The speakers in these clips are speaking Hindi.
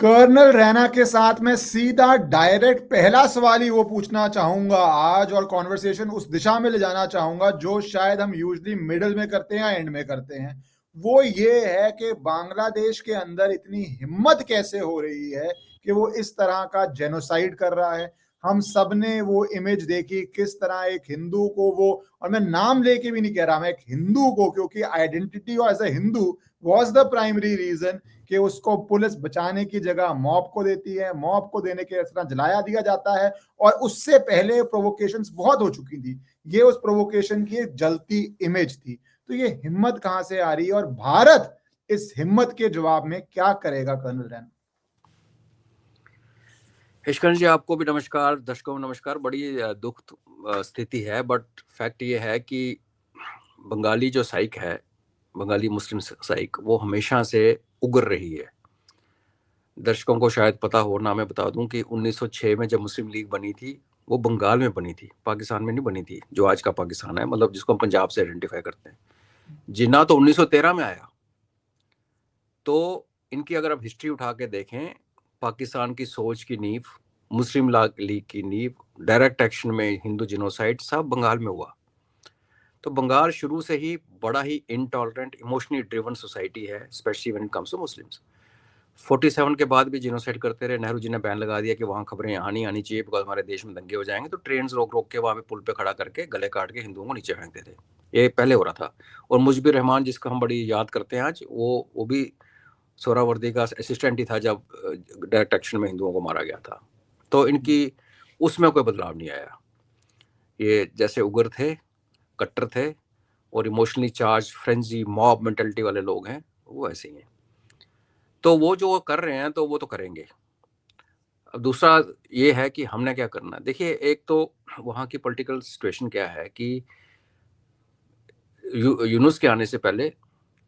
कर्नल रैना के साथ मैं सीधा डायरेक्ट पहला सवाल ही वो पूछना चाहूंगा आज, और कॉन्वर्सेशन उस दिशा में ले जाना चाहूंगा जो शायद हम यूजली मिडिल में करते हैं या एंड में करते हैं। वो ये है कि बांग्लादेश के अंदर इतनी हिम्मत कैसे हो रही है कि वो इस तरह का जेनोसाइड कर रहा है। हम सब ने वो इमेज देखी किस तरह एक हिंदू को वो, और मैं नाम लेके भी नहीं कह रहा, मैं एक हिंदू को, क्योंकि आइडेंटिटी और as a Hindu was the primary reason कि उसको पुलिस बचाने की जगह मॉब को देती है, मॉब को देने के तरह जलाया दिया जाता है। और उससे पहले प्रोवोकेशंस बहुत हो चुकी थी, ये उस प्रोवोकेशन की एक जलती इमेज थी। तो ये हिम्मत कहां से आ रही है और भारत इस हिम्मत के जवाब में क्या करेगा कर्नल रैना? हिशकन जी, आपको भी नमस्कार, दर्शकों को नमस्कार। बड़ी दुख स्थिति है, बट फैक्ट ये है कि बंगाली जो साइक है, बंगाली मुस्लिम साइक, वो हमेशा से उग्र रही है। दर्शकों को शायद पता हो ना, मैं बता दूं कि 1906 में जब मुस्लिम लीग बनी थी, वो बंगाल में बनी थी, पाकिस्तान में नहीं बनी थी, जो आज का पाकिस्तान है, मतलब जिसको हम पंजाब से आइडेंटिफाई करते हैं। जिन्ना तो 1913 में आया। तो इनकी अगर आप हिस्ट्री उठा के देखें, पाकिस्तान की सोच की नींव, मुस्लिम लीग की नींव, डायरेक्ट एक्शन में हिंदू जिनोसाइड सब बंगाल में हुआ। तो बंगाल शुरू से ही बड़ा ही इनटॉलरेंट, इमोशनली ड्रिवन सोसाइटी है, specially when it comes to Muslims. 47 के बाद भी जिनोसाइड करते रहे। नेहरू जी ने बैन लगा दिया कि वहाँ खबरें यहाँ नहीं आनी चाहिए, बिकॉज हमारे देश में दंगे हो जाएंगे। तो ट्रेन रोक रोक के वहाँ पे पुल पे खड़ा करके गले काट के हिंदुओं को नीचे फेंकते थे। ये पहले हो रहा था। और मुजबिर रहमान, जिसको हम बड़ी याद करते हैं आज, वो भी सोहरावर्दी का असिस्टेंट ही था जब डायरेक्ट एक्शन में हिंदुओं को मारा गया था। तो इनकी उसमें कोई बदलाव नहीं आया। ये जैसे उग्र थे, कट्टर थे और emotionally charge, frenzy, mob mentality वाले लोग हैं, वो ऐसे ही हैं। तो वो जो कर रहे हैं तो वो तो करेंगे। अब दूसरा ये है कि हमने क्या करना है। देखिए, एक तो वहाँ की पॉलिटिकल सिचुएशन क्या है कि यूनुस के आने से पहले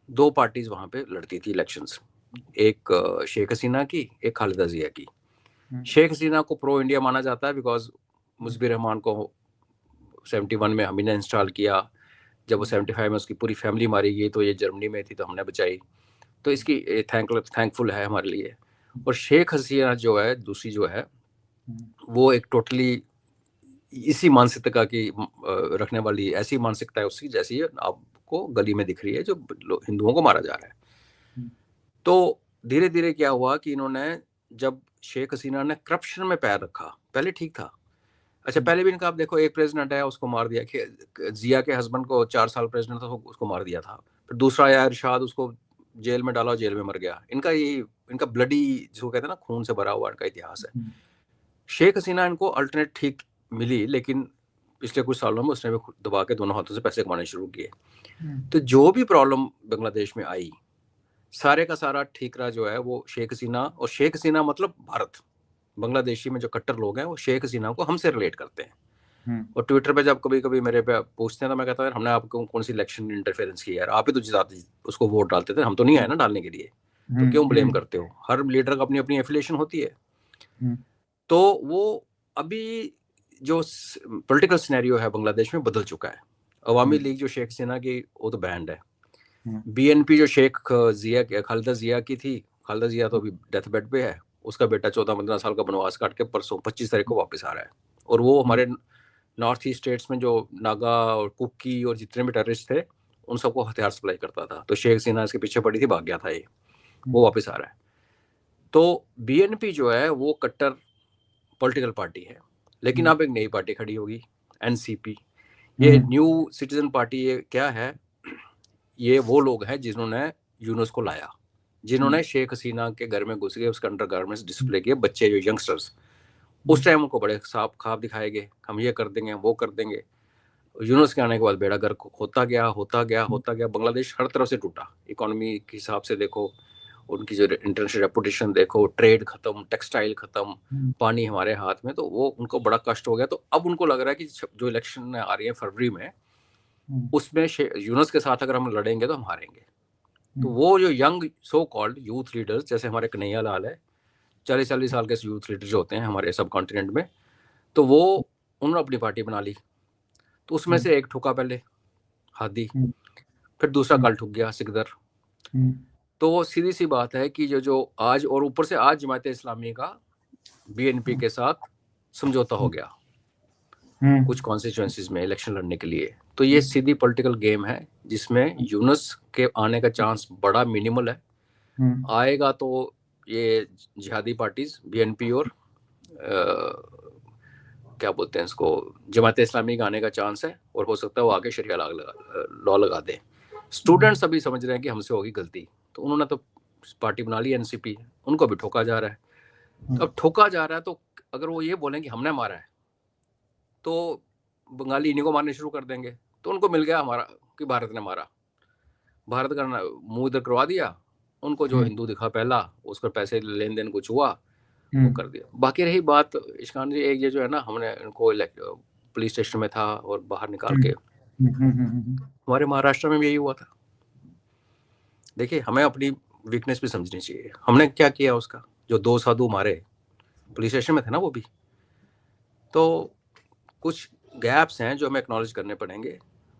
दो पार्टीज वहाँ पे लड़ती थी इलेक्शंस, एक शेख हसीना की, एक खालिदा जिया की। शेख हसीना को प्रो इंडिया माना जाता है बिकॉज मुजबिर रहमान को 71 में हम ने इंस्टॉल किया। जब वो 75 में उसकी पूरी फैमिली मारी गई तो ये जर्मनी में थी, तो हमने बचाई। तो इसकी थैंकफुल है हमारे लिए। और शेख हसीना जो है, दूसरी जो है, वो एक टोटली इसी मानसिकता की रखने वाली, ऐसी मानसिकता है उसकी जैसी आपको गली में दिख रही है, जो हिंदुओं को मारा जा रहा है। तो धीरे धीरे क्या हुआ कि इन्होंने, जब शेख हसीना ने करप्शन में पैर रखा, पहले ठीक था। अच्छा, पहले भी इनका आप देखो, एक प्रेसिडेंट है उसको मार दिया, जिया के हस्बैंड को 4 साल प्रेसिडेंट था उसको मार दिया था। फिर दूसरा आया इरशाद, उसको जेल में डाला, जेल में मर गया। इनका ब्लडी, जिसको कहते हैं ना, खून से भरा हुआ इनका इतिहास है। शेख हसीना इनको अल्टरनेट ठीक मिली, लेकिन पिछले कुछ सालों में उसने भी दबा के दोनों हाथों से पैसे कमाने शुरू किए। तो जो भी प्रॉब्लम बांग्लादेश में आई, सारे का सारा ठीकरा जो है वो शेख हसीना, और शेख हसीना मतलब भारत, बांग्लादेशी में जो कट्टर लोग हैं वो शेख हसीना को हमसे रिलेट करते हैं। और ट्विटर पे जब कभी कभी मेरे पे पूछते हैं तो मैं कहता हूँ, हमने आपको कौन सी इलेक्शन इंटरफेरेंस की यार? आप ही तो जिताते उसको वोट डालते थे, हम तो नहीं आए ना डालने के लिए। तो क्यों ब्लेम करते हो? हर लीडर का अपनी अपनी एफिलिएशन होती है। तो वो अभी जो पॉलिटिकल सिनेरियो है बांग्लादेश में बदल चुका है। अवामी लीग जो शेख हसीना की, वो तो बैंड है। बीएनपी जो शेख जिया, खालिदा जिया की थी, खालिदा जिया तो अभी डेथ बेड पे है। उसका बेटा 14-15 साल का बनवास काट के परसों 25 तारीख को वापस आ रहा है। और वो हमारे नॉर्थ ईस्ट स्टेट्स में जो नागा और कुकी और जितने भी टेररिस्ट थे, उन सबको हथियार सप्लाई करता था। तो शेख हसीना इसके पीछे पड़ी थी, भाग गया था ये, वो वापस आ रहा है। तो बीएनपी जो है वो कट्टर पॉलिटिकल पार्टी है, लेकिन अब एक नई पार्टी खड़ी होगी, एनसीपी। ये न्यू सिटीजन पार्टी, ये क्या है? ये वो लोग हैं जिन्होंने यूनुस को लाया, जिन्होंने शेख हसीना के घर में घुस के उसके अंडर गारमेंट्स डिस्प्ले किए। बच्चे जो यंगस्टर्स, उस टाइम उनको बड़े साफ खाब दिखाए गए, हम ये कर देंगे, वो कर देंगे। यूनुस के आने के बाद बेड़ा गर्क होता गया, होता गया, होता गया। बांग्लादेश हर तरफ से टूटा। इकोनॉमी के हिसाब से देखो, उनकी जो इंटरनेशनल रेपुटेशन देखो, ट्रेड खत्म, टेक्सटाइल खत्म, पानी हमारे हाथ में। तो वो उनको बड़ा कष्ट हो गया। तो अब उनको लग रहा है कि जो इलेक्शन आ रही है फरवरी में, उसमें यूनुस के साथ अगर हम लड़ेंगे तो हम हारेंगे। तो वो जो young so called youth leaders, जैसे हमारे कन्हैया लाल है, 40-40 साल के यूथ लीडर जो होते हैं हमारे सब कॉन्टिनेंट में, तो वो उन्होंने अपनी पार्टी बना ली। तो उसमें से एक ठुका पहले, हादी, फिर दूसरा कल ठुक गया, सिकदर, तो सीधी सी बात है कि जो आज, और ऊपर से आज जमात इस्लामी का बीएनपी के साथ समझौता हो गया कुछ कॉन्स्टिट्यूएंसीज में इलेक्शन लड़ने के लिए। तो ये सीधी पॉलिटिकल गेम है जिसमें यूनुस के आने का चांस बड़ा मिनिमल है। आएगा तो ये जिहादी पार्टीज बीएनपी और क्या बोलते हैं इसको, जमात इस्लामी का आने का चांस है, और हो सकता है वो आगे शरिया लॉ लगा दे। स्टूडेंट्स अभी समझ रहे हैं कि हमसे होगी गलती, तो उन्होंने तो पार्टी बना ली एनसीपी, उनको भी ठोका जा रहा है। अब ठोका जा रहा है तो अगर वो ये बोलें कि हमने मारा है, तो बंगाली इन्हीं को मारने शुरू कर देंगे। तो उनको मिल गया हमारा कि भारत ने मारा, भारत का मुंह इधर करवा दिया, उनको जो हिंदू दिखा पहला, उसका पैसे लेन देन कुछ हुआ वो कर दिया। बाकी रही बात इशकान जी, एक ये जो है ना, हमने इनको पुलिस स्टेशन में था और बाहर निकाल के, हमारे महाराष्ट्र में भी यही हुआ था। देखिए, हमें अपनी वीकनेस भी समझनी चाहिए। हमने क्या किया उसका, जो 2 साधु मारे पुलिस स्टेशन में थे ना, वो भी। तो कुछ गैप्स हैं जो हमें एक्नॉलेज करने पड़ेंगे,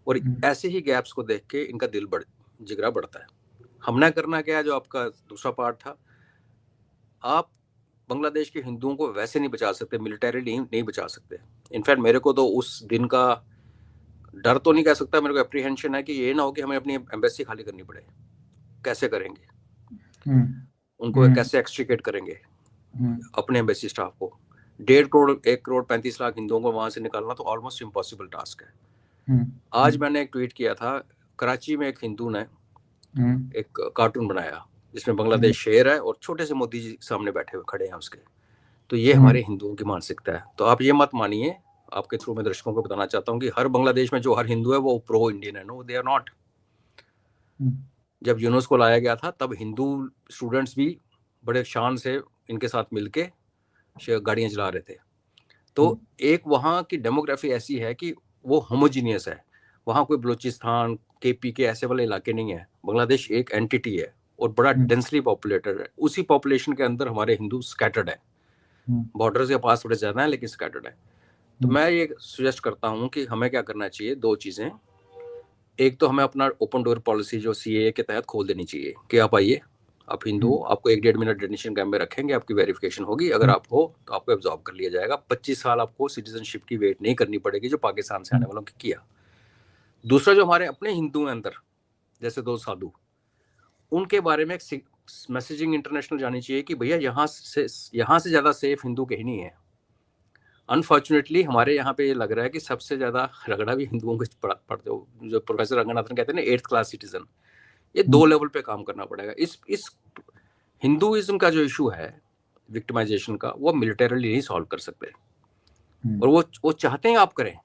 और ऐसे ही गैप्स को देख के इनका जिगरा बढ़ता है। हमने करना क्या है, जो आपका दूसरा पार्ट था, आप बांग्लादेश के हिंदुओं को वैसे नहीं बचा सकते, मिलिटरीली नहीं बचा सकते। इनफैक्ट मेरे को तो उस दिन का डर तो नहीं कह सकता, मेरे को एप्रीहेंशन है कि ये ना हो कि हमें अपनी एम्बेसी खाली करनी पड़े। कैसे करेंगे, उनको कैसे एक्सट्रिकेट करेंगे अपने एम्बेसी स्टाफ को? 1.5 करोड़ 1 करोड़ 35 लाख हिंदुओं को वहां से निकालना तो ऑलमोस्ट इम्पॉसिबल टास्क है। आज मैंने एक ट्वीट किया था, कराची में एक हिंदू ने एक कार्टून बनाया जिसमें बांग्लादेश शेर है और छोटे से मोदी जी सामने बैठे हुए खड़े हैं उसके। तो ये हमारे हिंदुओं की मानसिकता है। तो आप ये मत मानिए, आपके थ्रू मैं दर्शकों को बताना चाहता हूँ कि हर बांग्लादेश में जो हर हिंदू है वो प्रो इंडियन है। No, they are not. जब यूनुस को लाया गया था तब हिंदू स्टूडेंट्स भी बड़े शान से इनके साथ मिलके गाड़ियां चला रहे थे। तो एक वहाँ की डेमोग्राफी ऐसी है कि वो होमोजीनियस है, वहाँ कोई बलूचिस्तान केपी के ऐसे वाले इलाके नहीं है। बांग्लादेश एक एंटिटी है और बड़ा डेंसली पॉपुलेटेड है। उसी पॉपुलेशन के अंदर हमारे हिंदू स्कैटर्ड है, बॉर्डर के पास थोड़े ज्यादा है लेकिन स्कैटर्ड है। तो मैं ये सजेस्ट करता हूँ कि हमें क्या करना चाहिए, 2 चीजें। एक तो हमें अपना ओपन डोर पॉलिसी जो सीएए के तहत खोल देनी चाहिए कि आप आइए, आप हिंदू हो, आपको 1-1.5 मिनट डिटेंशन कैंप में रखेंगे, आपकी वेरिफिकेशन होगी, अगर आप हो तो आपको एब्जॉर्ब कर लिया जाएगा। 25 साल आपको सिटीजनशिप की वेट नहीं करनी पड़ेगी जो पाकिस्तान से आने वालों की किया। दूसरा, जो हमारे अपने हिंदू हैं अंदर, जैसे 2 साधु, उनके बारे में एक मैसेजिंग इंटरनेशनल जानी चाहिए कि भैया यहाँ से ज्यादा सेफ हिंदू कहीं नहीं है। अनफॉर्चुनेटली हमारे यहाँ पे ये लग रहा है कि सबसे ज्यादा रगड़ा भी हिंदुओं को पड़ते हो। जो प्रोफेसर रंगनाथन कहते हैं ना, 8th क्लास सिटीजन, ये 2 लेवल पे काम करना पड़ेगा। इस हिंदुइज्म का जो इशू है विक्टिमाइजेशन का, वो मिलिटरीली नहीं सॉल्व कर सकते। और वो चाहते हैं आप करें,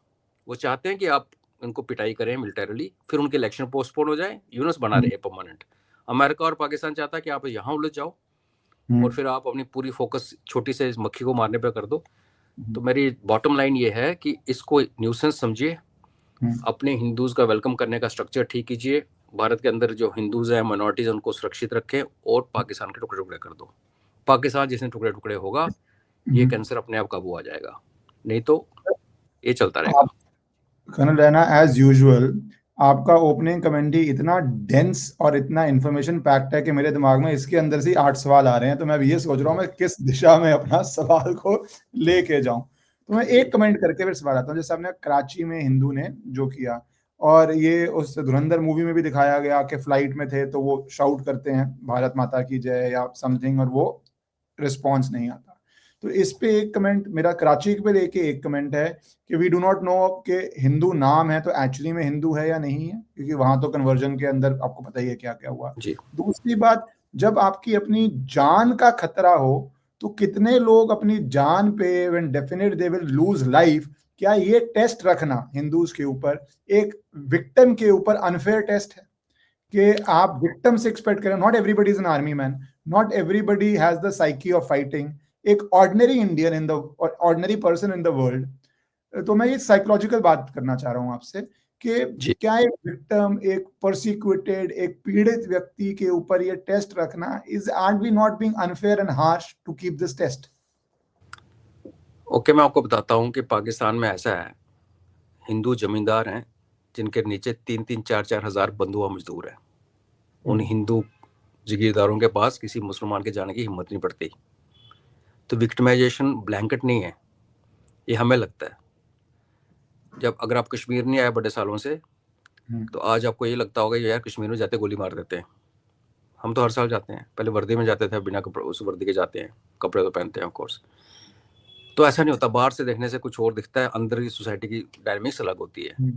वो चाहते हैं कि आप उनको पिटाई करें मिलिटरीली, फिर उनके इलेक्शन पोस्टपोन हो जाए, यूनुस बना रहे परमानेंट। अमेरिका और पाकिस्तान चाहता है कि आप यहाँ उलझ जाओ और फिर आप अपनी पूरी फोकस छोटी से मक्खी को मारने पे कर दो। तो मेरी बॉटम लाइन ये है कि इसको न्यूसेंस समझिए, अपने हिंदूज का वेलकम करने का स्ट्रक्चर ठीक कीजिए, भारत के अंदर जो हिंदूज हैं, माइनॉरिटीज, उनको सुरक्षित रखें, और पाकिस्तान के टुकड़े टुकड़े कर दो। पाकिस्तान जिसने टुकड़े टुकड़े होगा, ये कैंसर अपने आप काबू आ जाएगा, नहीं तो ये चलता रहेगा। कर्नल रैना, एज यूजुअल आपका ओपनिंग कमेंट्री इतना डेंस और इतना इंफॉर्मेशन पैक्ड है कि मेरे दिमाग में इसके अंदर से 8 सवाल आ रहे हैं। तो मैं अभी ये सोच रहा हूँ मैं किस दिशा में अपना सवाल को लेके जाऊं। तो मैं एक कमेंट करके फिर सवाल आता हूँ। जैसे आपने कराची में हिंदू ने जो किया, और ये उस धुरंधर मूवी में भी दिखाया गया कि फ्लाइट में थे तो वो शाउट करते हैं भारत माता की जय या समथिंग, और वो रिस्पॉन्स नहीं आता। तो इस पे एक कमेंट मेरा कराची पे लेके एक कमेंट है कि वी डू नॉट नो कि हिंदू नाम है तो एक्चुअली में हिंदू है या नहीं है, क्योंकि वहां तो कन्वर्जन के अंदर आपको पता ही है क्या क्या हुआ। दूसरी बात, जब आपकी अपनी जान का खतरा हो तो कितने लोग अपनी जान पे when definite they will lose life, क्या ये टेस्ट रखना हिंदूज के ऊपर एक विक्टिम के ऊपर अनफेयर टेस्ट है कि आप विक्टिम से एक्सपेक्ट करें? Not everybody is an army man, not everybody has the psyche of fighting. एक ordinary Indian in the ordinary person in the world. तो मैं ये साइकोलॉजिकल बात करना चाह रहा हूं आपसे कि क्या एक विक्टिम, एक परसिक्यूटेड, एक पीड़ित व्यक्ति के ऊपर ये टेस्ट रखना, is are we not being unfair and harsh to keep this test? Okay, मैं आपको बताता हूं कि पाकिस्तान में ऐसा है, हिंदू जमींदार हैं जिनके नीचे 3-3, 4-4 हजार बंधुआ मजदूर हैं। उन हिंदू जागीरदारों के पास किसी मुसलमान के जाने की हिम्मत नहीं पड़ती। तो विक्टिमाइजेशन ब्लैंकेट नहीं है, ये हमें लगता है। जब अगर आप कश्मीर नहीं आए बड़े सालों से, तो आज आपको ये लगता होगा यार कश्मीर में जाते गोली मार देते हैं। हम तो हर साल जाते हैं, पहले वर्दी में जाते थे, बिना कपड़े उस वर्दी के जाते हैं, कपड़े तो पहनते हैं ऑफ कोर्स। तो ऐसा नहीं होता, बाहर से देखने से कुछ और दिखता है, अंदर की सोसाइटी की डायनामिक्स अलग होती है।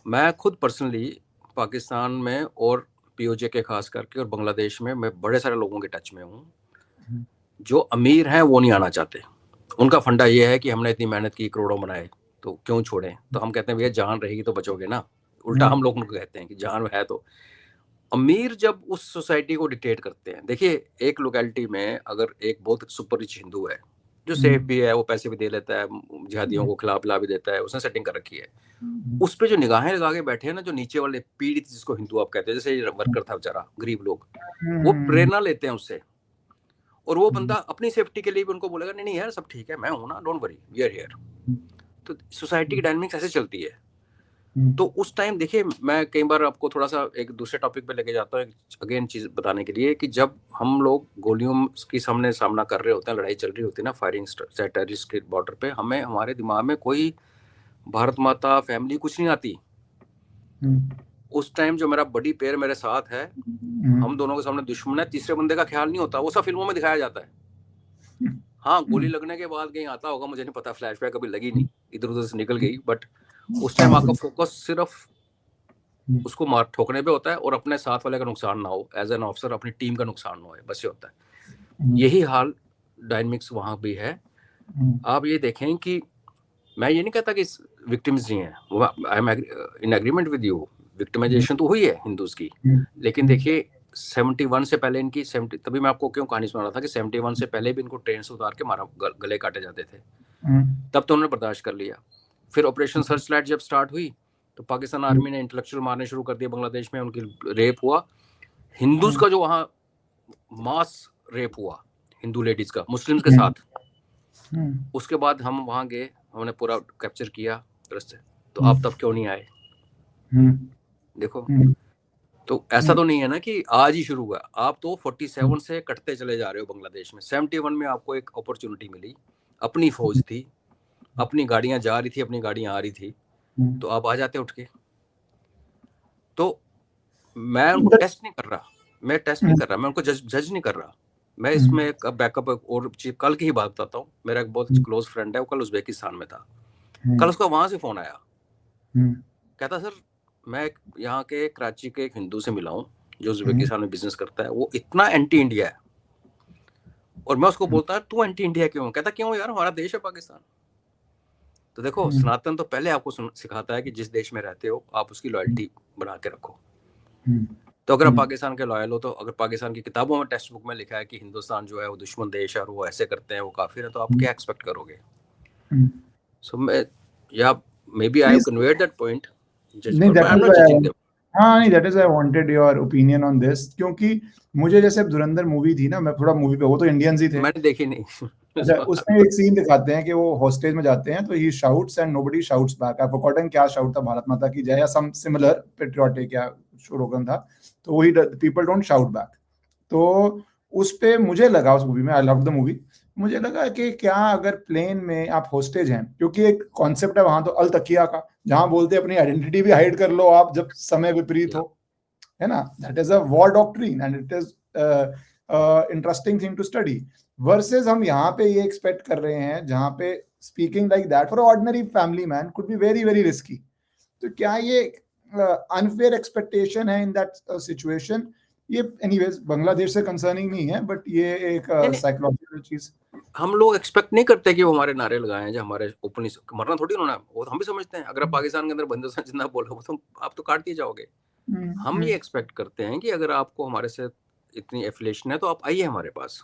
मैं खुद पर्सनली पाकिस्तान में और पीओजे के खास करके और बांग्लादेश में मैं बड़े सारे लोगों के टच में हूँ। जो अमीर हैं वो नहीं आना चाहते, उनका फंडा ये है कि हमने इतनी मेहनत की, करोड़ों बनाए, तो क्यों छोड़ें। तो हम कहते हैं भैया जान रहेगी तो बचोगे ना, उल्टा हम लोग उनको कहते हैं कि जान है तो। अमीर जब उस सोसाइटी को डिक्टेट करते हैं, देखिए एक लोकेलिटी में अगर एक बहुत सुपर रिच हिंदू है जो सेफ भी है, वो पैसे भी दे लेता है, जिहादियों को खिला पिला भी देता है, उसने सेटिंग कर रखी है, उस पे जो निगाहें लगा के बैठे हैं ना, जो नीचे वाले पीड़ित जिसको हिंदू आप कहते हैं, जैसे वर्कर था बेचारा, गरीब लोग, वो प्रेरणा लेते हैं उससे। और वो बंदा अपनी सेफ्टी के लिए भी उनको बोलेगा नहीं नहीं यार सब ठीक है, मैं हूं ना, don't worry, we are here. तो सोसाइटी की डायनामिक्स ऐसे चलती है। तो उस टाइम देखिए, मैं कई बार आपको थोड़ा सा एक दूसरे टॉपिक पे लेके जाता हूँ, अगेन चीज बताने के लिए, कि जब हम लोग गोलियों की सामना कर रहे होते हैं, लड़ाई चल रही होती है ना, फायरिंग टेररिस्ट के बॉर्डर पे, हमें हमारे दिमाग में कोई भारत माता, फैमिली कुछ नहीं आती। उस टाइम जो मेरा बड़ी पैर मेरे साथ है, हम दोनों के सामने दुश्मन है, तीसरे बंदे का ख्याल नहीं होता, वो सब फिल्मों में दिखाया जाता है। हाँ, गोली लगने के बाद कहीं आता होगा, मुझे नहीं पता, फ्लैशबैक कभी लगी नहीं, इधर उधर से निकल गई, बट उस टाइम आपका फोकस सिर्फ उसको मार ठोकने पे होता है और अपने साथ वाले का नुकसान ना हो, एज एन ऑफिसर अपनी टीम का नुकसान ना हो, बस ये होता है। यही हाल डायनामिक्स वहां भी है। आप ये देखें कि मैं ये नहीं कहता कि विक्टिम्स नहीं है, I am in agreement with you, victimisation तो हुई है हिंदूज की, लेकिन देखिए 71 से पहले इनकी 70, तभी मैं आपको क्यों कहानी सुना रहा था कि 71 से पहले भी इनको ट्रेन से उतार के मारा, गले काटे जाते थे, तब तो उन्होंने बर्दाश्त कर लिया। फिर ऑपरेशन सर्चलाइट जब स्टार्ट हुई तो पाकिस्तान आर्मी ने इंटेलेक्चुअल मारने शुरू कर दिए, बांग्लादेश में उनकी रेप हुआ, हिंदूज का जो वहाँ मास रेप हुआ हिंदू लेडीज का मुस्लिम्स के साथ, उसके बाद हम वहां गए, हमने पूरा कैप्चर किया रास्ते, तो आप तब क्यों नहीं आए? देखो, तो ऐसा तो नहीं है ना कि आज ही शुरू हुआ, आप तो 47 से कटते चले जा रहे हो बांग्लादेश में। 71 में आपको एक अपॉर्चुनिटी मिली, अपनी फौज थी, अपनी गाड़ियां जा रही थी, अपनी गाड़ियां आ रही थी, तो आप आ जाते उठ के। तो मैं उनको टेस्ट नहीं कर रहा, मैं उनको जज नहीं कर रहा, मैं इसमें एक बैकअप और कल की ही बात बताता हूँ। मेरा एक बहुत क्लोज फ्रेंड है, वो कल उज्बेकिस्तान में था, कल उसका वहां से फोन आया, कहता सर मैं यहाँ के कराची के एक हिंदू से मिला हूँ जो उज्बेकिस्तान में बिजनेस करता है, वो इतना एंटी इंडिया है। और मैं उसको बोलता है तू एंटी इंडिया क्यों? कहता क्यों यार, हमारा देश है पाकिस्तान। तो देखो, सनातन तो पहले आपको सिखाता है कि जिस देश में रहते हो आप उसकी लॉयल्टी बना के रखो। तो अगर आप पाकिस्तान के लॉयल हो, तो अगर पाकिस्तान की किताबों में टेक्स्ट बुक में लिखा है कि हिंदुस्तान जो है वो दुश्मन देश है और वो ऐसे करते हैं, वो काफिर है, तो आप क्या एक्सपेक्ट करोगे? सो मैं, या maybe I have conveyed that point, नहीं, that is I wanted your opinion on this, क्योंकि मुझे जैसे धुरंधर मूवी थी ना, मैं थोड़ा मूवी पे, वो तो इंडियंस ही थे, मैंने देखी नहीं। अच्छा, उसमें एक सीन दिखाते हैं कि वो हॉस्टेज में जाते हैं, तो he shouts and nobody shouts back. I forgotten क्या शाउट था, भारत माता की जय या सम सिमिलर पेट्रियोटिक या स्लोगन था, तो वही पीपल डोंट शाउट बैक। तो उस पे मुझे लगा, उस मूवी में, आई लव द मूवी, मुझे लगा कि क्या अगर प्लेन में आप होस्टेज हैं, क्योंकि एक कॉन्सेप्ट है वहां तो अल तकिया का, जहां बोलते हैं अपनी आइडेंटिटी भी हाइड कर लो आप जब समय विपरीत हो, है ना, that is a war doctrine and it is interesting thing to study. Versus हम यहाँ पे ये एक्सपेक्ट कर रहे हैं जहाँ पे speaking like that for ordinary family man could be very very risky. तो क्या ये अनफेयर एक्सपेक्टेशन है इन दैट सिचुएशन? ये एनीवेज बांग्लादेश से कंसर्निंग नहीं है, बट ये एक साइकोलॉजिकल चीज। हम लोग एक्सपेक्ट नहीं करते कि वो हमारे नारे लगाएं, जो हमारे ओपनली मरना थोड़ी उन्होंने, वो हम भी समझते हैं अगर आप पाकिस्तान के अंदर बंदों जिंदा बोलो तो आप तो काट दिए जाओगे। हम ये एक्सपेक्ट करते हैं कि अगर आपको हमारे से इतनी एफिलिएशन है तो आप आइए हमारे पास,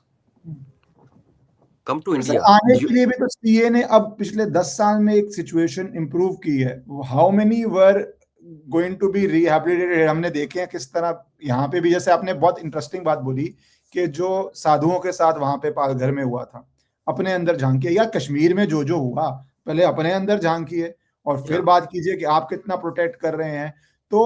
कम टू इंडिया। आने के लिए भी तो सीए ने अब पिछले 10 साल में एक सिचुएशन इंप्रूव की है। How many were going to be rehabilitated, हमने देखे हैं किस तरह। यहाँ पे भी जैसे आपने बहुत इंटरेस्टिंग बात बोली कि जो साधुओं के साथ वहां पे पालघर में हुआ था, अपने अंदर झांकिए, या कश्मीर में जो हुआ, पहले अपने अंदर झांकिए और फिर बात कीजिए कि आप कितना प्रोटेक्ट कर रहे हैं। तो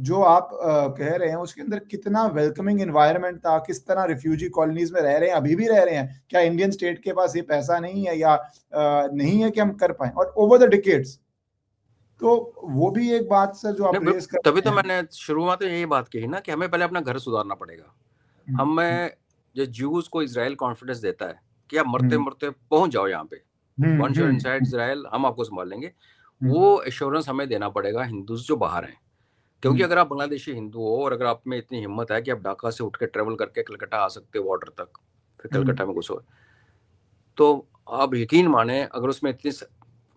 जो आप कह रहे हैं उसके अंदर कितना वेलकमिंग एनवायरनमेंट था, किस तरह रिफ्यूजी कॉलोनीज में रह रहे हैं, अभी भी रह रहे हैं? क्या इंडियन स्टेट के पास ये पैसा नहीं है या नहीं है कि हम कर पाए? और ओवर द डिकेड्स, तो वो भी एक बात सर जो आप रेज कर तभी तो रहे हैं। मैंने शुरुआत में यही बात कही ना कि हमें पहले अपना घर सुधारना पड़ेगा। हमें जो ज्यूज को इजराइल कॉन्फिडेंस देता है कि आप मरते मरते पहुंच जाओ यहाँ पे, वंस यू इनसाइड इजराइल हम आपको संभाल लेंगे, वो एश्योरेंस हमें देना पड़ेगा हिंदूज जो बाहर हैं। क्योंकि अगर आप बांग्लादेशी हिंदू हो और अगर आप में इतनी हिम्मत है कि आप ढाका से उठ के ट्रेवल करके कलकत्ता आ सकते हो बॉर्डर तक, फिर कलकत्ता में घुसो, तो आप यकीन माने अगर उसमें इतनी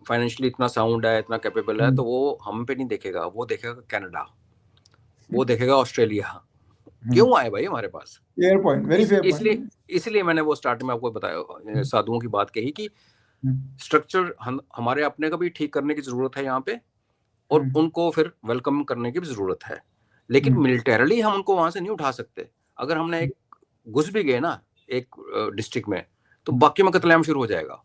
फाइनेंशियली इतना साउंड है, इतना कैपेबल है, तो वो हम पे नहीं देखेगा, वो देखेगा कनाडा, वो देखेगा ऑस्ट्रेलिया। क्यों आए भाई हमारे पास? Fair point, very fair point. इसलिए मैंने वो स्टार्ट में आपको बताया, साधुओं की बात कही कि स्ट्रक्चर हमारे अपने का भी ठीक करने की जरूरत है यहाँ पे, और उनको फिर वेलकम करने की भी जरूरत है। लेकिन मिलिटरली हम उनको वहां से नहीं उठा सकते। अगर हमने एक घुस भी गए ना एक डिस्ट्रिक्ट में, तो बाकी में कत्लेआम शुरू हो जाएगा,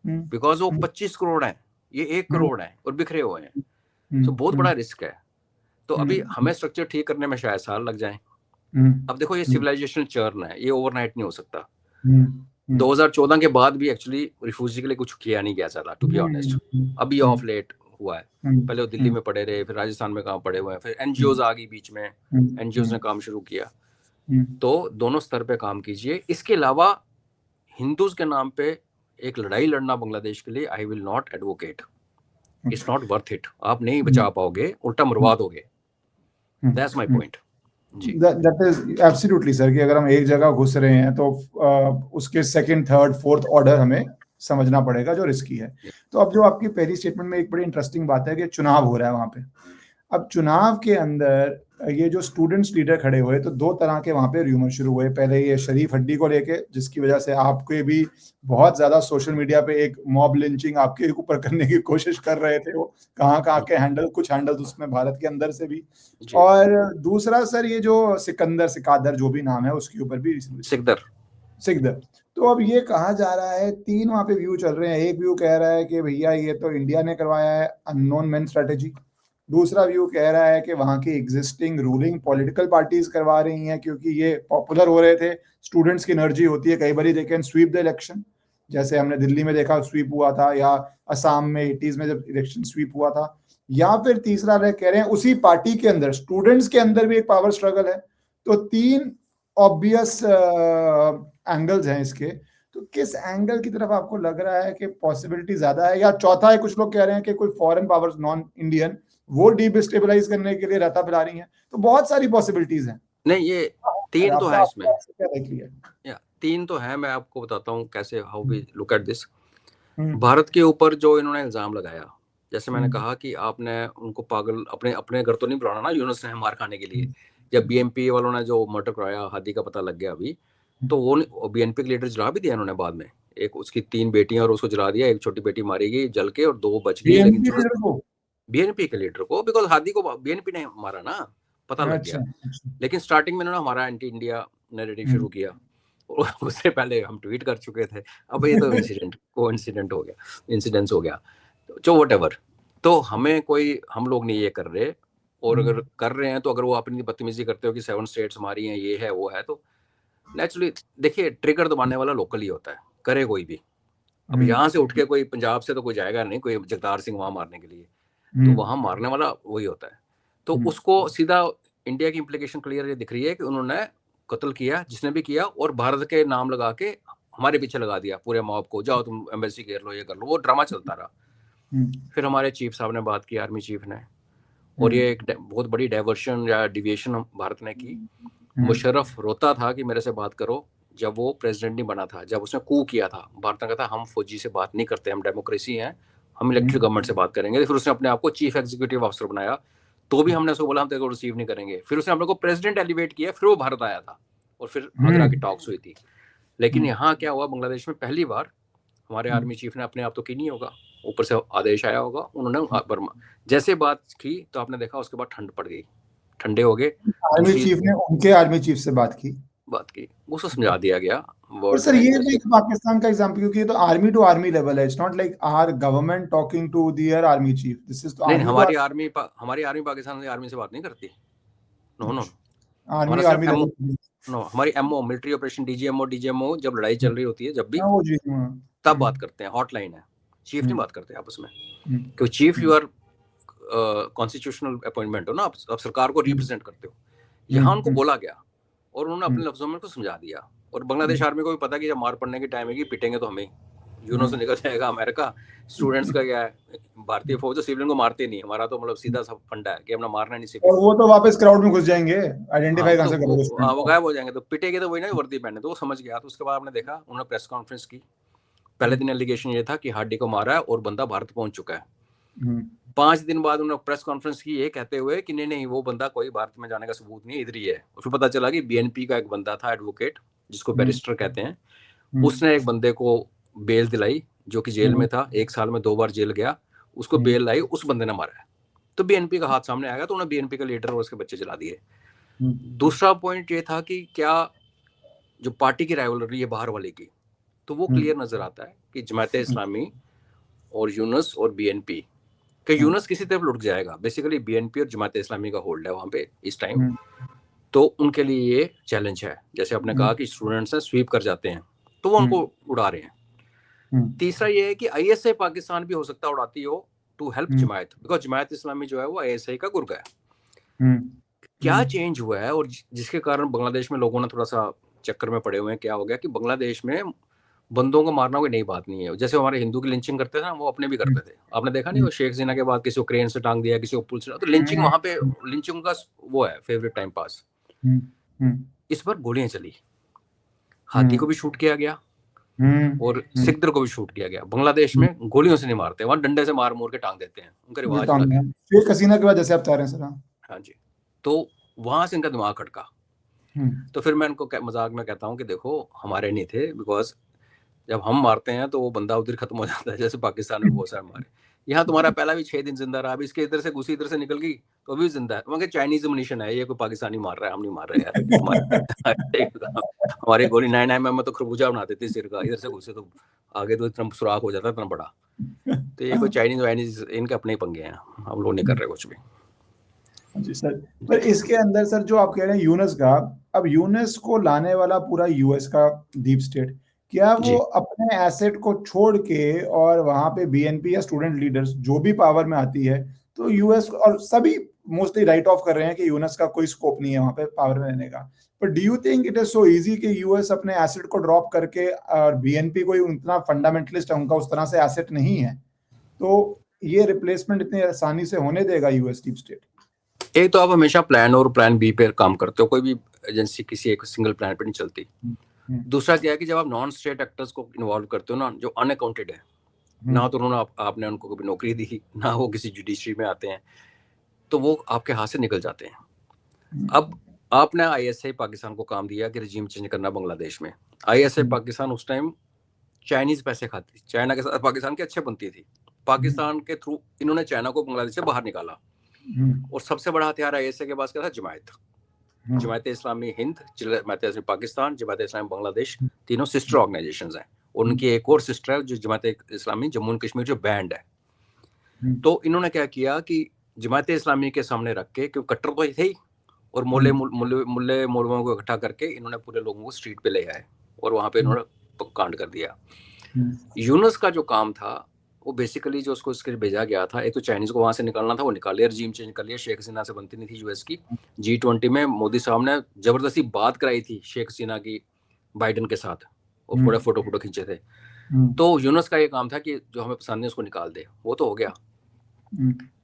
बिकॉज वो 25 करोड़ है, ये 1 करोड़ है और बिखरे हुए हैं, तो बहुत बड़ा रिस्क है। तो अभी हमें स्ट्रक्चर ठीक करने में शायद साल लग जाए। अब देखो ये सिविलाइजेशन चर्न है, ये ओवरनाइट नहीं हो सकता। 2014 के बाद भी एक्चुअली रिफ्यूजी के लिए कुछ किया नहीं गया ज्यादा, टू बी ऑनेस्ट। अभी ऑफ लेट हुआ है, पहले वो दिल्ली में पड़े रहे, फिर राजस्थान में कहाँ पड़े हुए हैं, फिर एनजीओज आ गई बीच में, एनजीओज ने काम शुरू किया। तो दोनों स्तर पे काम कीजिए। इसके अलावा हिंदूज के नाम पे एक लड़ाई लड़ना बांग्लादेश के लिए, I will not advocate, it's not worth it. आप नहीं बचा पाओगे, उल्टा मरवा दोगे। That's my point. That is absolutely sir, कि अगर हम एक जगह घुस रहे हैं तो उसके सेकंड, थर्ड, फोर्थ ऑर्डर हमें समझना पड़ेगा जो रिस्की है। तो अब जो आपकी पहली स्टेटमेंट में एक बड़ी इंटरेस्टिंग बात है कि चुनाव हो रहा है वहां पे। अब चुनाव के अंदर ये जो स्टूडेंट्स लीडर खड़े हुए, तो दो तरह के वहां पे र्यूमर शुरू हुए। पहले ये शरीफ हड्डी को लेके, जिसकी वजह से आपके भी बहुत ज्यादा सोशल मीडिया पे एक मॉब लिंचिंग आपके ऊपर करने की कोशिश कर रहे थे, वो कहाँ के हैंडल, कुछ हैंडल्स उसमें भारत के अंदर से भी। और दूसरा सर ये जो सिकंदर जो भी नाम है उसके ऊपर भी सिकदर। तो अब ये कहा जा रहा है, 3 वहां पे व्यू चल रहे हैं। एक व्यू कह रहा है कि भैया ये तो इंडिया ने करवाया है, अननोन मैन स्ट्रेटेजी। दूसरा व्यू कह रहा है कि वहां की एग्जिस्टिंग रूलिंग पॉलिटिकल पार्टीज करवा रही हैं, क्योंकि ये पॉपुलर हो रहे थे। स्टूडेंट्स की एनर्जी होती है, कई बार they can sweep the election, जैसे हमने दिल्ली में देखा स्वीप हुआ था, या असम में 80s में जब इलेक्शन स्वीप हुआ था। या फिर तीसरा कह रहे हैं उसी पार्टी के अंदर स्टूडेंट्स के अंदर भी एक पावर स्ट्रगल है। तो 3 ऑब्वियस एंगल्स हैं इसके। तो किस एंगल की तरफ आपको लग रहा है कि पॉसिबिलिटी ज्यादा है? या चौथा है, कुछ लोग कह रहे हैं कि कोई फॉरेन पावर्स नॉन इंडियन वो डिस्टेबलाइज करने के लिए रहता फैला रही हैं। तो बहुत सारी पॉसिबिलिटीज हैं। नहीं, ये 3 तो है इसमें, क्या देख लिया? 3 तो है। मैं आपको बताता हूँ कैसे, how we look at this. Bharat के ऊपर जो इन्होंने इल्जाम लगाया, जैसे मैंने कहा कि आपने उनको पागल, अपने घर तो नहीं बुलाना ना यूनुस ने मार खाने के लिए। जब बीएनपी वालों ने जो मर्डर कराया, हादी का पता लग गया अभी, तो वो बीएनपी के लीडर जला भी दिया इन्होंने बाद में। एक उसकी 3 बेटियां और उसको जला दिया, एक छोटी बेटी मारी गई जल के और 2 बच गई। लेकिन बीएनपी के लीडर को, बिकॉज हादी को बीएनपी ने मारा ना, पता लग गया। लेकिन स्टार्टिंग में इन्होंने हमारा एंटी इंडिया नैरेटिव शुरू किया, उससे पहले हम ट्वीट कर चुके थे। अब ये तो इंसिडेंट हो गया, जो व्हाटएवर। तो हमें कोई, हम लोग नहीं ये कर रहे, और अगर कर रहे हैं तो अगर वो अपनी बदतमीजी करते हो कि 7 स्टेट्स हमारी हैं, ये है वो है, तो नेचुरली देखिए ट्रिगर दबाने वाला लोकल ही होता है, करे कोई भी। अब यहाँ से उठ के कोई पंजाब से तो कोई जाएगा नहीं, कोई जगतार सिंह वहां मारने के लिए, तो वहां मारने वाला वही होता है। तो उसको सीधा इंडिया की इम्प्लीकेशन क्लियर ये दिख रही है कि उन्होंने कत्ल किया, जिसने भी किया, और भारत के नाम लगा के हमारे पीछे लगा दिया पूरे मॉब को, जाओ तुम एम्बेसी घेर लो, ये कर लो। वो ड्रामा चलता रहा। फिर हमारे चीफ साहब ने बात की, आर्मी चीफ ने, और ये एक बहुत बड़ी डाइवर्शन या डिविएशन भारत ने की। मुशर्रफ रोता था कि मेरे से बात करो, जब वो प्रेसिडेंट नहीं बना था, जब उसने कू किया था, भारत ने कहा था हम फौजी से बात नहीं करते, हम डेमोक्रेसी हैं, हम इलेक्टेड गवर्नमेंट से बात करेंगे। फिर उसने अपने आप को चीफ एग्जीक्यूटिव ऑफिसर बनाया, तो भी हमने उसको बोला हम तेरे को रिसीव नहीं करेंगे। फिर उसने हम लोग को प्रेसिडेंट एलिवेट किया, फिर वो भारत आया था, और फिर आगरा की टॉक्स हुई थी। लेकिन यहाँ क्या हुआ, बांग्लादेश में पहली बार हमारे आर्मी चीफ ने अपने आप तो की नहीं होगा, ऊपर से आदेश आया होगा, उन्होंने जैसे बात की तो आपने देखा उसके बाद ठंड पड़ गई, ठंडे हो गए। आर्मी चीफ ने उनके आर्मी चीफ से बात की, बात की, उसको समझा दिया गया पर वर्ड सर में। ये जैसे एक पाकिस्तान का एग्जांपल, क्योंकि ये तो आर्मी टू आर्मी लेवल है, it's not like our government talking to their army chief, this is तो नहीं, आर्मी टू हमारी आर्मी पाकिस्तान की आर्मी से बात नहीं करती। नो नो, आर्मी हमारा सिर्फ आर्मी एमओ, लेवल। नो हमारी एमओ मिलिट्री ऑपरेशन डीजीएमओ जब लड़ाई चल रही होती है जब भी, हाँ वो जी, तब बात करते हैं, हॉटलाइन है, चीफ नहीं बात करते आपस में, हम्म, क्योंकि chief you are constitutional appointment हो ना, आप सरकार को रिप्रेजेंट करते हो। यहाँ उनको बोला गया और उन्होंने अपने लफ्जों में उसको समझा दिया। और बांग्लादेश आर्मी को भी पता कि जब मार पड़ने की टाइम है, पिटेंगे तो हमें, यूनो से निकल जाएगा अमेरिका। स्टूडेंट्स का क्या है, भारतीय फौज तो सिविलियन को मारते नहीं, हमारा तो मतलब सीधा सा फंडा है कि हमने मारना नहीं और सिविलियन। वो तो वापस क्राउड में घुस जाएंगे, हाँ, आइडेंटिफाई कहाँ तो से करोगे स्टूडेंट वो को। गायब हो जाएंगे, तो पिटेंगे तो वही ना वर्दी पहने, तो वो समझ गया। तो उसके बाद आपने देखा उन्होंने प्रेस कॉन्फ्रेंस की, पहले दिन एलिगेशन ये था कि हार्डी को मारा है और बंदा भारत पहुंच चुका है। 5 दिन बाद उन्होंने प्रेस कॉन्फ्रेंस की ये कहते हुए कि नहीं वो बंदा कोई भारत में जाने का सबूत नहीं, इधर ही है। और फिर पता चला कि बीएनपी का एक बंदा था एडवोकेट, जिसको बैरिस्टर कहते हैं, उसने एक बंदे को बेल दिलाई जो कि जेल में था, 1 साल में 2 बार जेल गया, उसको बेल लाई, उस बंदे ने मारा है। तो बीएनपी का हाथ सामने आएगा, तो उन्होंने बीएनपी का लीडर और उसके बच्चे जला दिए। दूसरा पॉइंट ये था कि क्या जो पार्टी की राइवलरी है बाहर वाले की, तो वो क्लियर नजर आता है कि जमात इस्लामी और यूनुस और बीएनपी कि यूनुस किसी तरफ लुट जाएगा। बेसिकली बीएनपी और जमात इस्लामी का होल्ड है वहां पे इस टाइम, तो उनके लिए ये चैलेंज है। जैसे आपने कहा कि स्टूडेंट्स स्वीप कर जाते हैं, तो वो उनको उड़ा रहे हैं। तीसरा ये है कि आईएसआई पाकिस्तान भी हो सकता है उड़ाती हो to help Jamaat, because Jamaat Islami जो है वो आईएसआई का गुर्गा है। क्या चेंज हुआ है और जिसके कारण बांग्लादेश में लोगों ने थोड़ा सा चक्कर में पड़े हुए हैं, क्या हो गया कि बांग्लादेश में बंदों को मारना कोई नई बात नहीं है। जैसे हमारे हिंदू की लिंचिंग करते थे ना, वो अपने भी करते थे। आपने देखा नहीं, वो शेख हसीना के बाद किसी को क्रेन से टांग दिया, किसी को पुल से, तो लिंचिंग वहां पे, लिंचिंग का वो है फेवरेट टाइम पास। इस पर गोलियां चली, हाथी को भी शूट किया गया और सिकदर को भी शूट किया गया। बांग्लादेश में गोलियों से नहीं मारते, वहां डंडे से मार के टांग देते हैं, उनका रिवाज अलग है। शेख हसीना के बाद जैसे आप बता रहे हैं सर। हाँ जी, तो वहां से इनका दिमाग खटका। तो फिर मैं इनको मजाक में कहता हूँ कि देखो हमारे नहीं थे, बिकॉज जब हम मारते हैं तो वो बंदा उधर खत्म हो जाता है, जैसे पाकिस्तान में बहुत सारे मारे। यहाँ तुम्हारा पहला भी 6 दिन जिंदा रहा, अभी इसके इधर से घुसी, इधर से निकल गई तो अभी जिंदा है। वहाँ चाइनीज अम्युनिशन है, ये कोई पाकिस्तानी मार रहा है, हम नहीं मार रहे यार। हमारी गोली 9mm में तो खरबूजा बना देती सिर का, इधर से घुसे तो आगे तो इतना सुराख हो जाता है इतना बड़ा। तो ये कोई चाइनीज वाइनीज, इनके अपने पंगे हैं, हम लोग नहीं कर रहे कुछ भी। जी सर, पर इसके अंदर सर जो आप कह रहे हैं यूनुस का, अब यूनुस को लाने वाला पूरा यूएस का डीप स्टेट, क्या वो अपने एसेट को छोड़ के और वहां पे बीएनपी या स्टूडेंट लीडर्स जो भी पावर में आती है, तो यूएस और सभी मोस्टली राइट ऑफ कर रहे हैं कि यूनुस का कोई स्कोप नहीं है वहां पे पावर में रहने का। पर do you think it is so easy कि यूएस अपने एसेट को ड्रॉप करके, और बीएनपी कोई उतना फंडामेंटलिस्ट है, उनका उस तरह से एसेट नहीं है, तो ये रिप्लेसमेंट इतनी आसानी से होने देगा यूएस डीप स्टेट? एक तो आप हमेशा प्लान और प्लान बी पे काम करते हो, कोई भी एजेंसी किसी एक सिंगल प्लान पे नहीं चलती। दूसरा क्या है कि जब आप नॉन स्टेट एक्टर्स को इन्वॉल्व करते हो ना, जो अनअकाउंटेड है ना, तो उन्होंने आपने उनको कभी नौकरी दी ना, वो किसी जुडिशरी में आते हैं, तो वो आपके हाथ से निकल जाते हैं। अब आपने आईएसआई पाकिस्तान को काम दिया कि रजीम चेंज करना बांग्लादेश में। आईएसआई पाकिस्तान उस टाइम चाइनीज पैसे खाती थी, चाइना के साथ पाकिस्तान की अच्छे बनती थी। पाकिस्तान के थ्रू इन्होंने चाइना को बांग्लादेश से बाहर निकाला। और सबसे बड़ा हथियार आईएसआई के पास क्या था? जमात इस्लामी हिंद, जमात इस्लामी पाकिस्तान, जमात इस्लामी बांग्लादेश, तीनों सिस्टर ऑर्गेनाइजेशंस हैं। उनकी एक और सिस्टर है जो जमात इस्लामी जम्मू एंड कश्मीर जो बैंड है। तो इन्होंने क्या किया कि जमात इस्लामी के सामने रख के, क्योंकि कट्टर तो थे ही, और मुल्ले मौलवियों को इकट्ठा करके इन्होंने पूरे लोगों को स्ट्रीट पे ले आए और वहां पे इन्होंने कांड कर दिया। यूनुस का जो काम था वो बेसिकली जो उसको इसके भेजा गया था, एक तो चाइनीज को वहां से निकालना था, वो निकाल लिया, रजीम चेंज कर लिया। शेख हसीना से बनती नहीं थी यूएस की। G20 में मोदी साहब ने जबरदस्ती बात कराई थी शेख हसीना की बाइडेन के साथ, और बड़े फोटो खींचे थे। तो यूनुस का ये काम था कि जो हमें पसंद है उसको निकाल दे, वो तो हो गया।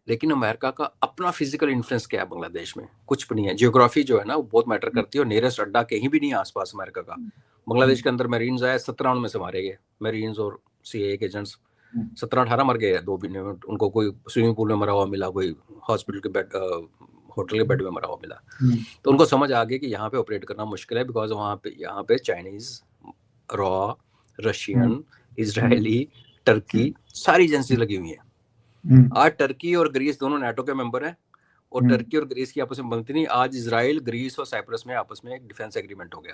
लेकिन अमेरिका का अपना फिजिकल इन्फ्लुएंस क्या है बांग्लादेश में? कुछ भी नहीं है। जियोग्राफी जो है ना वो बहुत मैटर करती है, और नियरेस्ट अड्डा कहीं भी नहीं है आसपास अमेरिका का। बांग्लादेश के अंदर मरीन्स आए, 17 में से मारे गए मरीन्स और सीआईए के एजेंट्स, 17-18 मर गए 2 महीने में। उनको कोई स्विमिंग पूल में मरा हुआ मिला, कोई हॉस्पिटल के बेड, होटल के बेड में मरा हुआ मिला। तो उनको समझ आ गई कि यहाँ पे ऑपरेट करना मुश्किल है, बिकॉज यहाँ पे Chinese, raw, Russian, Israeli, Turkey, सारी एजेंसी लगी हुई है। आज टर्की और ग्रीस दोनों नाटो के मेंबर हैं, और टर्की और ग्रीस की आपस में बनती नहीं। आज इजराइल, ग्रीस और साइप्रस में आपस में एक डिफेंस एग्रीमेंट हो गया।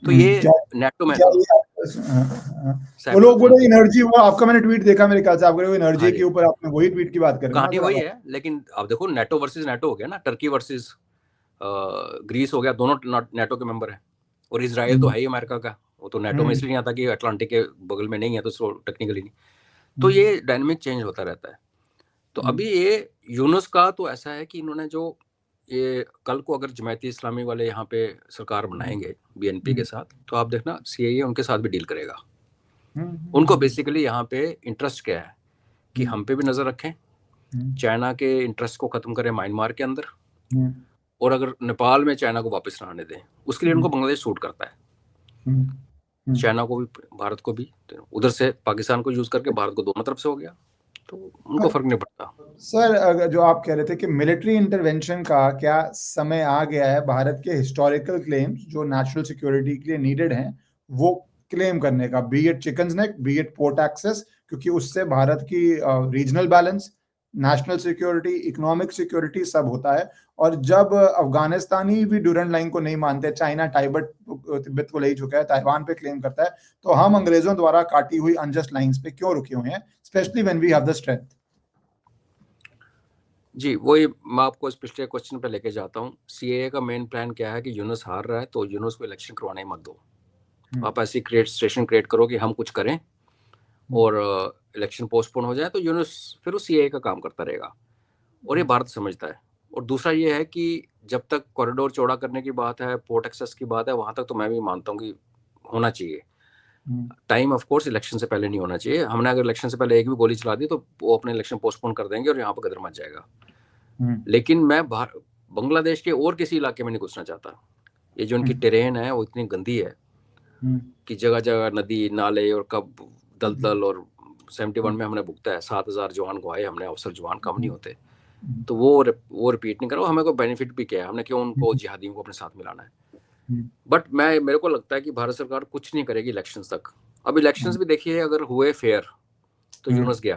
तो ये नेटो में वो लोग बोले एनर्जी, वो आपका मैंने ट्वीट देखा मेरे ख्याल से, आप एनर्जी के ऊपर आपने वही ट्वीट की बात कर रहे हैं। कहानी वही है, लेकिन अब देखो नेटो वर्सेस नेटो हो गया ना, टर्की वर्सेस ग्रीस हो गया, दोनों नेटो के मेंबर हैं। और इजराइल तो है ही अमेरिका का, वो तो नेटो में इसलिए नहीं आता कि अटलांटिक के बगल में नहीं है, तो टेक्निकली नहीं। तो ये डायनामिक चेंज होता रहता है। तो अभी ये यूनुस का तो ऐसा है कि इन्होंने जो ये कल को अगर जमायती इस्लामी वाले यहाँ पे सरकार बनाएंगे बीएनपी के साथ, तो आप देखना सीएए उनके साथ भी डील करेगा। उनको बेसिकली यहाँ पे इंटरेस्ट क्या है कि हम पे भी नजर रखें, चाइना के इंटरेस्ट को खत्म करें म्यांमार के अंदर, और अगर नेपाल में चाइना को वापस ना आने दें, उसके लिए उनको बांग्लादेश सूट करता है। चाइना को भी, भारत को भी, उधर से पाकिस्तान को यूज करके भारत को दोनों तरफ से हो गया, तो उनको फर्क नहीं पड़ता। सर, अगर जो आप कह रहे थे कि मिलिट्री इंटरवेंशन का क्या समय आ गया है भारत के हिस्टोरिकल क्लेम्स जो नेशनल सिक्योरिटी के लिए नीडेड हैं वो क्लेम करने का, be it chicken's neck, be it port access, क्योंकि उससे भारत की regional balance, national security, economic security सब होता है। और जब अफगानिस्तानी भी ड्यूरेंट लाइन को नहीं मानते, चाइना तिब्बत को ले चुका है, ताइवान पे क्लेम करता है, तो हम अंग्रेजों द्वारा काटी हुई अनजस्ट लाइंस पे क्यों रुके हुए हैं, specially when we have the strength. जी, वही मैं आपको इस पिछले क्वेश्चन पे लेके जाता हूँ। सीएए का मेन प्लान क्या है कि यूनुस हार रहा है तो यूनुस को इलेक्शन करवाने मत दो। आप ऐसी स्टेशन क्रिएट करो कि हम कुछ करें और इलेक्शन पोस्टपोन हो जाए, तो यूनुस फिर उस सीएए का काम करता रहेगा, और ये भारत समझता है। और दूसरा ये है कि जब तक कॉरिडोर चौड़ा करने की बात है, पोर्ट एक्सेस की बात है, वहां तक तो मैं भी मानता हूँ कि होना चाहिए। टाइम ऑफ कोर्स इलेक्शन से पहले नहीं होना चाहिए। हमने अगर इलेक्शन से पहले एक भी गोली चला दी तो वो अपने इलेक्शन पोस्टपोन कर देंगे और यहाँ पर गदर मच जाएगा। लेकिन मैं बांग्लादेश के और किसी इलाके में नहीं घुसना चाहता। ये जो उनकी टेरेन है वो इतनी गंदी है कि जगह जगह नदी नाले और कब दलदल, और 71 में हमने भुगता है, 7000 जवान गवाए हमने, अफसर जवान कम नहीं होते। तो वो रिपीट नहीं करो। हमें कोई बेनिफिट भी क्या है, हमने क्यों उनको जिहादियों को अपने साथ मिलाना है। बट मेरे को लगता है कि भारत सरकार कुछ नहीं करेगी इलेक्शंस तक। अब इलेक्शंस भी देखिए, अगर हुए फेयर तो यूनुस गया,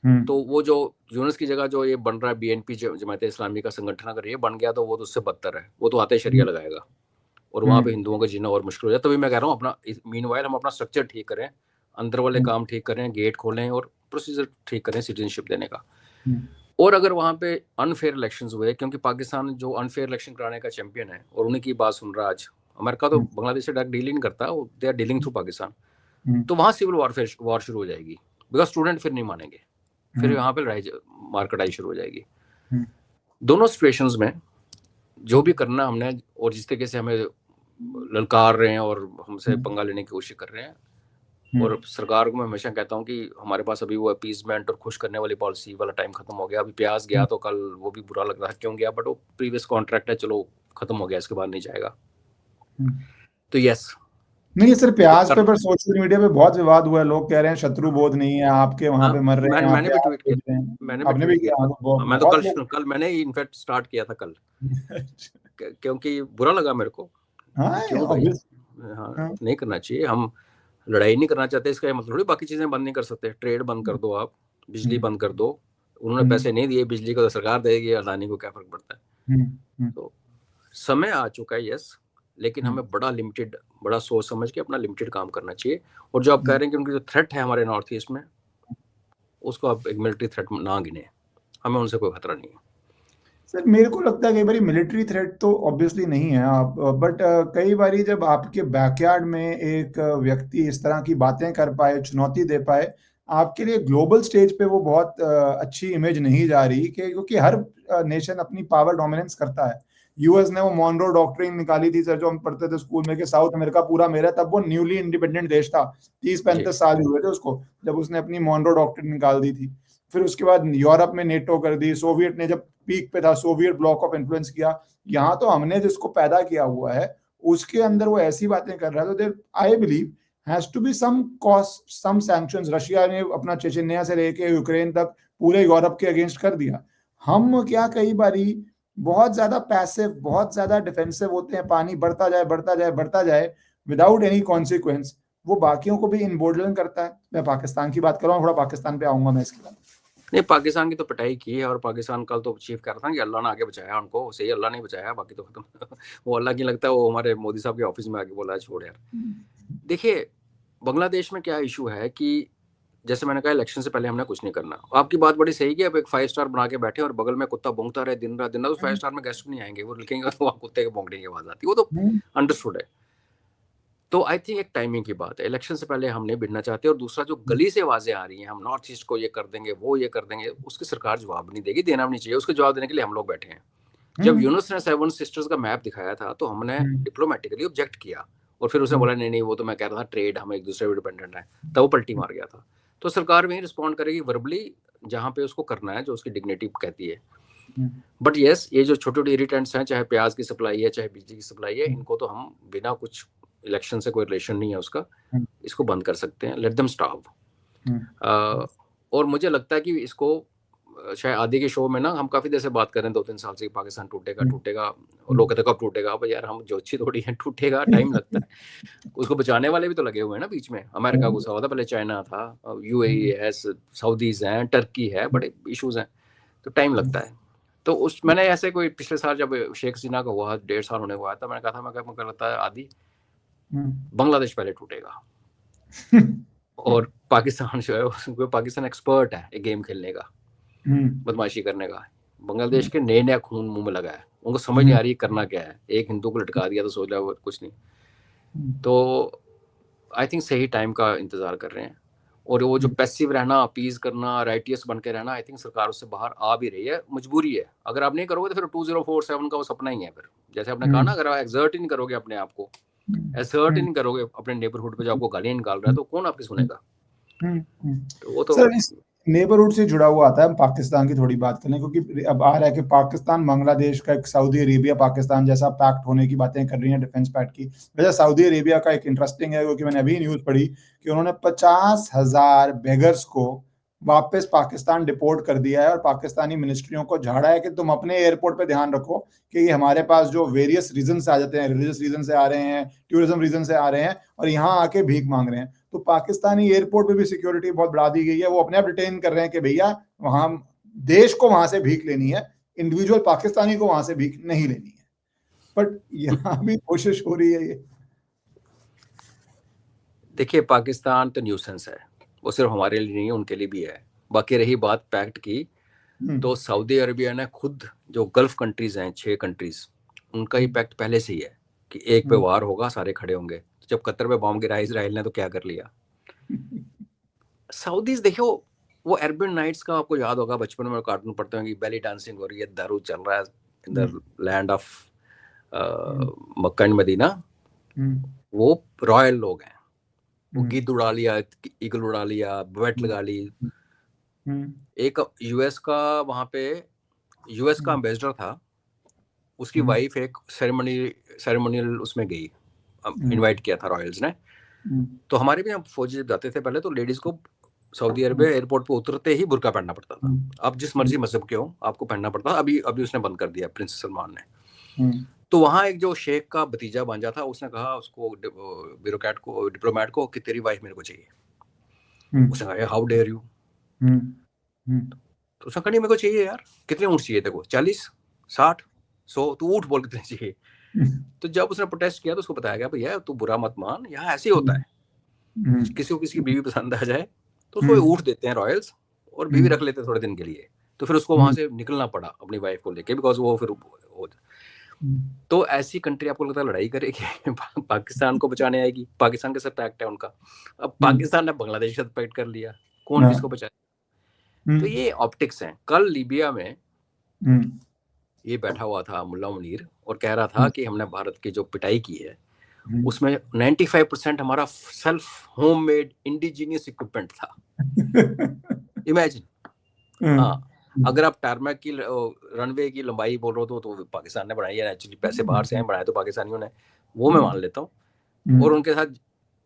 तो वो जो यूनुस की जगह जो ये बन रहा है बीएनपी जमात इस्लामी का संगठन, अगर ये बन गया तो वो तो उससे बदतर है, वो तो आते शरिया लगाएगा और वहां पे हिंदुओं का जीना और मुश्किल हो जाए। तभी मैं कह रहा हूँ अपना मीनवाइल हम अपना स्ट्रक्चर ठीक करें, अंदर वाले काम ठीक करें, गेट खोलें और प्रोसीजर ठीक करें सिटीजनशिप देने का। और अगर वहां पे अनफेयर इलेक्शंस हुए, क्योंकि पाकिस्तान जो अनफेयर इलेक्शन कराने का चैंपियन है और उन्हीं की बात सुन रहा है आज, अमेरिका तो बांग्लादेश से डायरेक्ट डीलिंग करता है, they are dealing through Pakistan, तो वहां सिविल वॉर शुरू हो जाएगी, बिकॉज स्टूडेंट फिर नहीं मानेंगे, फिर यहाँ पे मार्केटाई शुरू हो जाएगी। दोनों सिचुएशंस में जो भी करना हमने, और जिस तरीके से हमें ललकार रहे हैं और हमसे पंगा लेने की कोशिश कर रहे हैं, और सरकार को मैं हमेशा कहता हूँ कि हमारे पास अभी वो अपीजमेंट और खुश करने वाली पॉलिसी वाला टाइम खत्म हो गया। अभी प्याज गया तो कल वो भी बुरा लग रहा है क्यों गया, बट वो प्रीवियस कॉन्ट्रैक्ट है, चलो खत्म हो गया, इसके बाद नहीं जाएगा। तो यस, नहीं सर, प्याज पे पर सोशल मीडिया पे बहुत विवाद हुआ है, लोग कह रहे हैं शत्रु बोध नहीं है, आपके वहां पे मर रहे हैं, मैंने भी ट्वीट किया, आपने भी किया, मैं तो कल मैंने ही इनफैक्ट स्टार्ट किया था कल क्योंकि बुरा लगा मेरे को। क्यों भाई, नहीं करना चाहिए। हम लड़ाई नहीं करना चाहते, इसका मतलब थोड़ी बाकी चीजें बंद नहीं कर सकते। ट्रेड बंद कर दो, आप बिजली बंद कर दो, उन्होंने पैसे नहीं दिए, बिजली को सरकार देगी, अडानी को क्या फर्क पड़ता है। तो समय आ चुका है, यस, लेकिन हमें बड़ा सोच समझ के अपना लिमिटेड काम करना चाहिए। और जो आप कह रहे हैं कि उनकी जो थ्रेट है हमारे नॉर्थ ईस्ट में, उसको आप एक मिलिट्री थ्रेट ना गिने, हमें उनसे कोई खतरा नहीं है। सर मेरे को लगता है कई बार मिलिट्री थ्रेट तो ऑब्वियसली नहीं है आप, बट कई बार जब आपके बैकयार्ड में एक व्यक्ति इस तरह की बातें कर पाए, चुनौती दे पाए, आपके लिए ग्लोबल स्टेज पे वो बहुत अच्छी इमेज नहीं जा रही, क्योंकि हर नेशन अपनी पावर डोमिनेंस करता है। यूएस ने वो मॉनरो डॉक्ट्रिन निकाली थी सर, जो हम पढ़ते थे स्कूल में कि साउथ अमेरिका पूरा मेरा, तब वो न्यूली इंडिपेंडेंट देश था, 30-35 साल हुए थे उसको जब उसने अपनी मॉनरो डॉक्ट्रिन निकाल दी थी। फिर उसके बाद यूरोप में नेटो कर दी, सोवियत ने जब पीक पे था सोवियत ब्लॉक ऑफ इन्फ्लुएंस किया। यहाँ तो हमने जिसको पैदा किया हुआ है उसके अंदर वो ऐसी बातें कर रहा है, तो there I believe has to be some cost, some sanctions. Russia ने अपना चेचन्या से लेके यूक्रेन तक पूरे यूरोप के अगेंस्ट कर दिया। हम क्या कई बारी बहुत ज्यादा पैसिव, बहुत ज्यादा डिफेंसिव होते हैं, पानी बढ़ता जाए विदाउट एनी कॉन्सिक्वेंस, वो बाकियों को भी इनबोर्डन करता है। मैं पाकिस्तान की बात कर रहा हूँ, थोड़ा पाकिस्तान पे आऊंगा मैं इसके बाद। नहीं, पाकिस्तान की तो पिटाई की है, और पाकिस्तान कल तो चीफ कह रहा था कि अल्लाह ने आगे बचाया उनको, सही अल्लाह ने बचाया, बाकी तो खत्म। वो अल्लाह की लगता है वो हमारे मोदी साहब के ऑफिस में आके बोला छोड़ यार। देखिए बांग्लादेश में क्या इशू है कि जैसे मैंने कहा इलेक्शन से पहले हमने कुछ नहीं करना। आपकी बात बड़ी सही कि अब एक 5 स्टार बना के बैठे और बगल में कुत्ता भौंकता रहे दिन रात, तो 5 स्टार में गेस्ट नहीं आएंगे, वो लिखेंगे वहाँ कुत्ते के भौंकने की आवाज आती है, वो तो अंडरस्टूड है। तो आई थिंक एक टाइमिंग की बात है, इलेक्शन से पहले हम नहीं भिड़ना चाहते। और दूसरा जो गली से आवाजें आ रही हैं हम नॉर्थ ईस्ट को ये कर देंगे, वो ये कर देंगे, उसकी सरकार जवाब नहीं देगी, देना भी नहीं चाहिए। उसके जवाब देने के लिए हम लोग बैठे हैं। जब यूनुस ने 7 सिस्टर्स का मैप दिखाया था तो हमने डिप्लोमेटिकली ऑब्जेक्ट किया, और फिर उसने बोला नहीं नहीं वो तो मैं कह रहा था ट्रेड, हम एक दूसरे पे डिपेंडेंट है, तब वो पलटी मार गया था। तो सरकार वही रिस्पॉन्ड करेगी वर्बली जहाँ पे उसको करना है, जो उसकी डिग्निटी कहती है। बट यस, ये जो छोटे छोटे इरिटेंट्स हैं, चाहे प्याज की सप्लाई है चाहे बिजली की सप्लाई है, इनको तो हम बिना कुछ इलेक्शन से कोई रिलेशन नहीं है उसका, इसको बंद कर सकते हैं, लेट देम स्टार्व। और मुझे लगता है कि इसको शायद आदि के शो में ना हम काफी देर से बात कर रहे हैं 2-3 साल से पाकिस्तान टूटेगा टूटेगा, लोग कहते कब टूटेगा। अब यार हम जो अच्छी थोड़ी है, टूटेगा, टाइम लगता है। उसको बचाने वाले भी तो लगे हुए हैं ना, बीच में अमेरिका घुसा हुआ था, पहले चाइना था, यूएई है, सऊदीज हैं, टर्की है, बड़े इश्यूज हैं, तो टाइम लगता है। तो उस मैंने ऐसे कोई पिछले साल जब शेख हसीना का हुआ 1.5 साल होने को आया था, मैंने कहा था मैं लगता है आदि बांग्लादेश पहले टूटेगा। और पाकिस्तान जो है, पाकिस्तान एक्सपर्ट है एक गेम खेलने का, बदमाशी करने का। बांग्लादेश के नए नया खून मुंह में लगा है, उनको समझ नहीं आ रही करना क्या है। एक हिंदू को लटका दिया तो सोच लिया कुछ नहीं। तो आई थिंक सही टाइम का इंतजार कर रहे हैं। और वो जो पैसिव रहना, अपीज करना, राइटियस बन के रहना, आई थिंक सरकार उससे बाहर आ भी रही है, मजबूरी है। अगर आप नहीं करोगे तो फिर 2047 का वो सपना ही है। फिर जैसे आपने कहा ना, अगर आप एक्सर्ट ही नहीं करोगे अपने आप को, एक्सर्ट ही नहीं करोगे अपने नेबरहुड पे जो आपको गालियां निकाल रहा है, तो कौन आपकी सुनेगा। तो वो तो सर इस नेबरहुड से जुड़ा हुआ आता है। पाकिस्तान की थोड़ी बात करें, क्योंकि अब आ रहा है कि पाकिस्तान बांग्लादेश का एक सऊदी अरेबिया पाकिस्तान जैसा पैक्ट होने की बातें कर रही हैं, डिफेंस पैक्ट की वजह। सऊदी अरेबिया का एक इंटरेस्टिंग है, क्योंकि मैंने अभी न्यूज पढ़ी कि उन्होंने 50,000 बेगर्स को वापस पाकिस्तान डिपोर्ट कर दिया है, और पाकिस्तानी मिनिस्ट्रियों को झाड़ा है कि तुम अपने एयरपोर्ट पे ध्यान रखो कि ये हमारे पास जो वेरियस रीजन से आ जाते हैं, रिलीजियस रीजन से आ रहे हैं, टूरिज्म रीजन से आ रहे हैं, और यहाँ आके भीख मांग रहे हैं। तो पाकिस्तानी एयरपोर्ट पे भी सिक्योरिटी बहुत बढ़ा दी गई है। वो अपने आप रिटेन कर रहे हैं कि भैया वहां देश को वहां से भीख लेनी है, इंडिविजुअल पाकिस्तानी को वहां से भीख नहीं लेनी है। बट यहाँ भी कोशिश हो रही है ये। देखिए पाकिस्तान तो न्यूसेंस है, वो सिर्फ हमारे लिए नहीं है, उनके लिए भी है। बाकी रही बात पैक्ट की, तो सऊदी अरेबिया ने खुद जो गल्फ कंट्रीज हैं 6 कंट्रीज, उनका ही पैक्ट पहले से ही है कि एक पे वार होगा सारे खड़े होंगे। जब कतर पे बॉम्ब गिरा इजराइल ने तो क्या कर लिया। सऊदीज देखो, वो अरबन नाइट्स का आपको याद होगा, बचपन में कार्टून पढ़ते होंगे, बेली डांसिंग हो रही है, दारू चल रहा है in the land of Mecca and Medina. वो रॉयल लोग हैं, वो गीत उड़ा लिया, ईगल उड़ा लिया, बैट लगा ली। एक यूएस का वहां पे यूएस का एम्बेसडर था, उसकी वाइफ एक सेरेमोनियल उसमें गई, इनवाइट किया था रॉयल्स ने। तो हमारे भी हम फौजी जब जाते थे पहले, तो लेडीज को सऊदी अरब एयरपोर्ट पे उतरते ही बुर्का पहनना पड़ता था। आप जिस मर्जी मजहब के हो आपको पहनना पड़ता था। अभी उसने बंद कर दिया प्रिंस सलमान ने। तो वहां एक जो शेख का भतीजा भांजा था, उसने कहा उसको ब्यूरोक्रेट को, डिप्लोमेट को, कि तेरी वाइफ मेरे को चाहिए। उसने कहा हाउ डेयर यू। तो उसने कहा नहीं मेरे को चाहिए यार। कितने ऊँट चाहिए तेरे को? 40, 60, 100? तू ऊँट बोल कितने चाहिए। तो जब उसने प्रोटेस्ट किया तो उसको बताया गया भैया तू बुरा मत मान, यहाँ ऐसे ही होता है, किसी को किसी की बीवी पसंद आ जाए तो उसको ऊँट देते हैं रॉयल्स, और बीवी रख लेते हैं थोड़े दिन के लिए। तो फिर उसको वहां से निकलना पड़ा अपनी वाइफ को लेके, बिकॉज वो फिर तो ऐसी कंट्री आपको लगता है लड़ाई करेगी पाकिस्तान को बचाने आएगी? पाकिस्तान के साथ पैक्ट है उनका। अब पाकिस्तान ने बांग्लादेश के साथ पैक्ट कर लिया, कौन किसको बचाए? तो ये ऑप्टिक्स हैं। कल लीबिया में ये बैठा हुआ था मुल्ला मुनीर और कह रहा था कि हमने भारत की जो पिटाई की है उसमें 95% हमारा self home made indigenous equipment था। इमेजिन। हाँ, अगर आप टारमैक की रनवे की लंबाई बोल रहे हो तो पाकिस्तान ने बनाई है, एक्चुअली पैसे बाहर से हैं, बनाए तो पाकिस्तानियों ने, वो मैं मान लेता हूँ। और उनके साथ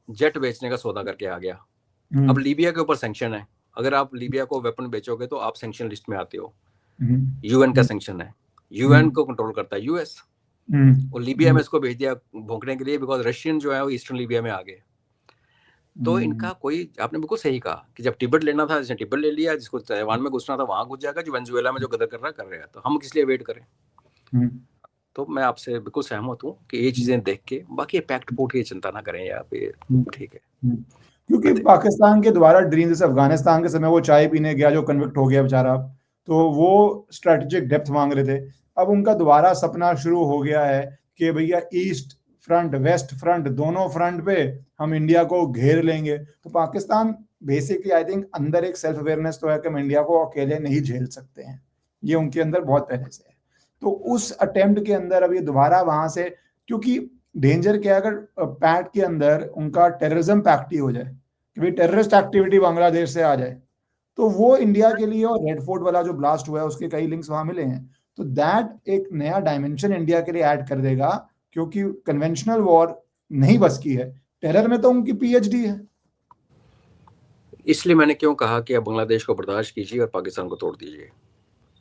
जेट बेचने का सौदा करके आ गया। अब लीबिया के ऊपर सैंक्शन है, अगर आप लीबिया को वेपन बेचोगे तो आप सैंक्शन लिस्ट में आते हो। यूएन का सैंक्शन है, यूएन को कंट्रोल करता है यूएस, और लीबिया में इसको भेज दिया भोंकने के लिए, बिकॉज रशियन जो है वो ईस्टर्न लीबिया में आ गए। तो इनका कोई, आपने बिल्कुल सही कहा कि जब तिब्बत लेना था जैसे तिब्बत ले लिया, जिसको ताइवान में घुसना था वहां घुस जाएगा, जो वेनेजुएला में जो गदर कर रहा है तो हम किस लिए वेट करें। तो मैं आपसे बिल्कुल सहमत हूँ कि ये चीजें देख के, बाकी पैक्ट पोर्ट की चिंता ना करें यहाँ पे, ठीक है। क्योंकि पाकिस्तान के द्वारा ड्रीम, जैसे अफगानिस्तान के समय वो चाय पीने गया जो कन्विक्ट हो गया बेचारा, तो वो स्ट्रेटेजिक डेप्थ मांग रहे थे। अब उनका दोबारा सपना शुरू हो गया है कि भैया ईस्ट फ्रंट वेस्ट फ्रंट दोनों फ्रंट पे हम इंडिया को घेर लेंगे। तो पाकिस्तान बेसिकली आई थिंक अंदर एक सेल्फ अवेयरनेस तो है कि हम इंडिया को अकेले नहीं झेल सकते हैं, ये उनके अंदर बहुत पहले से है। तो उस अटेम्प्ट के अंदर अब ये दोबारा वहां से, क्योंकि डेंजर क्या है अगर पैक्ट के अंदर उनका टेररिज्म पैक्ट ही हो जाए कि भाई टेररिस्ट एक्टिविटी बांग्लादेश से आ जाए, तो वो इंडिया के लिए, और रेड फोर्ट वाला जो ब्लास्ट हुआ है उसके कई लिंक्स वहां मिले हैं, तो दैट एक नया डायमेंशन इंडिया के लिए ऐड कर देगा, क्योंकि कन्वेंशनल वॉर नहीं बस की है, टेरर में तो उनकी पीएचडी है। इसलिए मैंने क्यों कहा कि आप बांग्लादेश को बर्दाश्त कीजिए और पाकिस्तान को तोड़ दीजिए,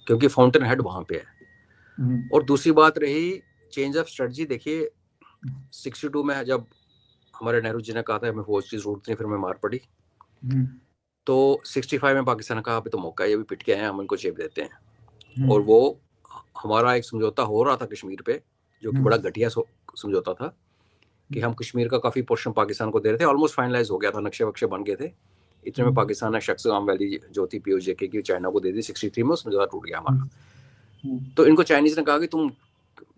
क्योंकि फाउंटेन हेड वहां पे है। और दूसरी बात रही चेंज ऑफ स्ट्रेटजी, देखिए 62 में जब हमारे नेहरू जी ने कहा था हमें फौज की जरूरत नहीं, फिर मैं मार पड़ी, तो 65 में पाकिस्तान का अभी तो मौका है, ये भी पिट के आए हैं, हम इनको चेप देते हैं। और वो हमारा एक समझौता हो रहा था कश्मीर पे, जो कि बड़ा घटिया समझौता था, कि हम कश्मीर का काफी पोर्शन पाकिस्तान को दे रहे थे, ऑलमोस्ट फाइनलाइज हो गया था, नक्शे वक्शे बन गए थे। इतने में पाकिस्तान ने शक्सगाम वैली जो थी पीओजे की चाइना को दे दी 63 में, समझौता टूट गया हमारा। तो इनको चाइनीज ने कहा कि तुम,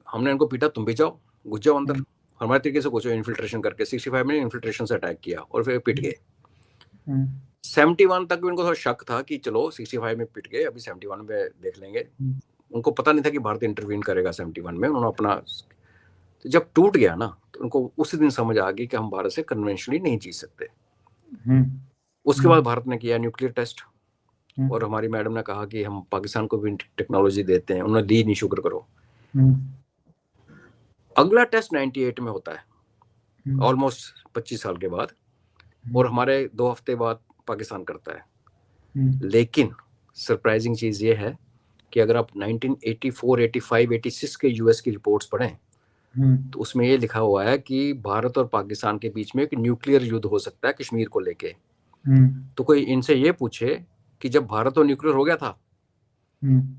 हमने इनको पीटा, तुम भी जाओ, घुस जाओ अंदर, हमारे तरीके से घुसो, इन्फिल्ट्रेशन करके। 65 में इन्फिल्ट्रेशन से अटैक किया और फिर पिट गए। 71 तक भी उनको थोड़ा शक था कि चलो 65 में पिट गए, अभी 71 में देख लेंगे। उनको पता नहीं था कि भारत इंटरवीन करेगा 71 में, उन्होंने अपना, तो जब टूट गया ना तो उनको उसी दिन समझ आ गई कि हम भारत से कन्वेंशनली नहीं जीत सकते। उसके बाद भारत ने किया न्यूक्लियर टेस्ट, और हमारी मैडम ने कहा कि हम पाकिस्तान को भी टेक्नोलॉजी देते हैं, उन्होंने दी नहीं, शुक्र करो। अगला टेस्ट 98 में होता है, ऑलमोस्ट 25 साल के बाद, और हमारे 2 हफ्ते बाद पाकिस्तान करता है। लेकिन सरप्राइजिंग चीज ये है कि अगर आप 1984, 85, 86 के यूएस की रिपोर्ट्स पढ़ें, तो उसमें ये लिखा हुआ है कि भारत और पाकिस्तान के बीच में एक न्यूक्लियर युद्ध हो सकता है कश्मीर को लेके। तो कोई इनसे ये पूछे कि जब भारत तो न्यूक्लियर हो गया था,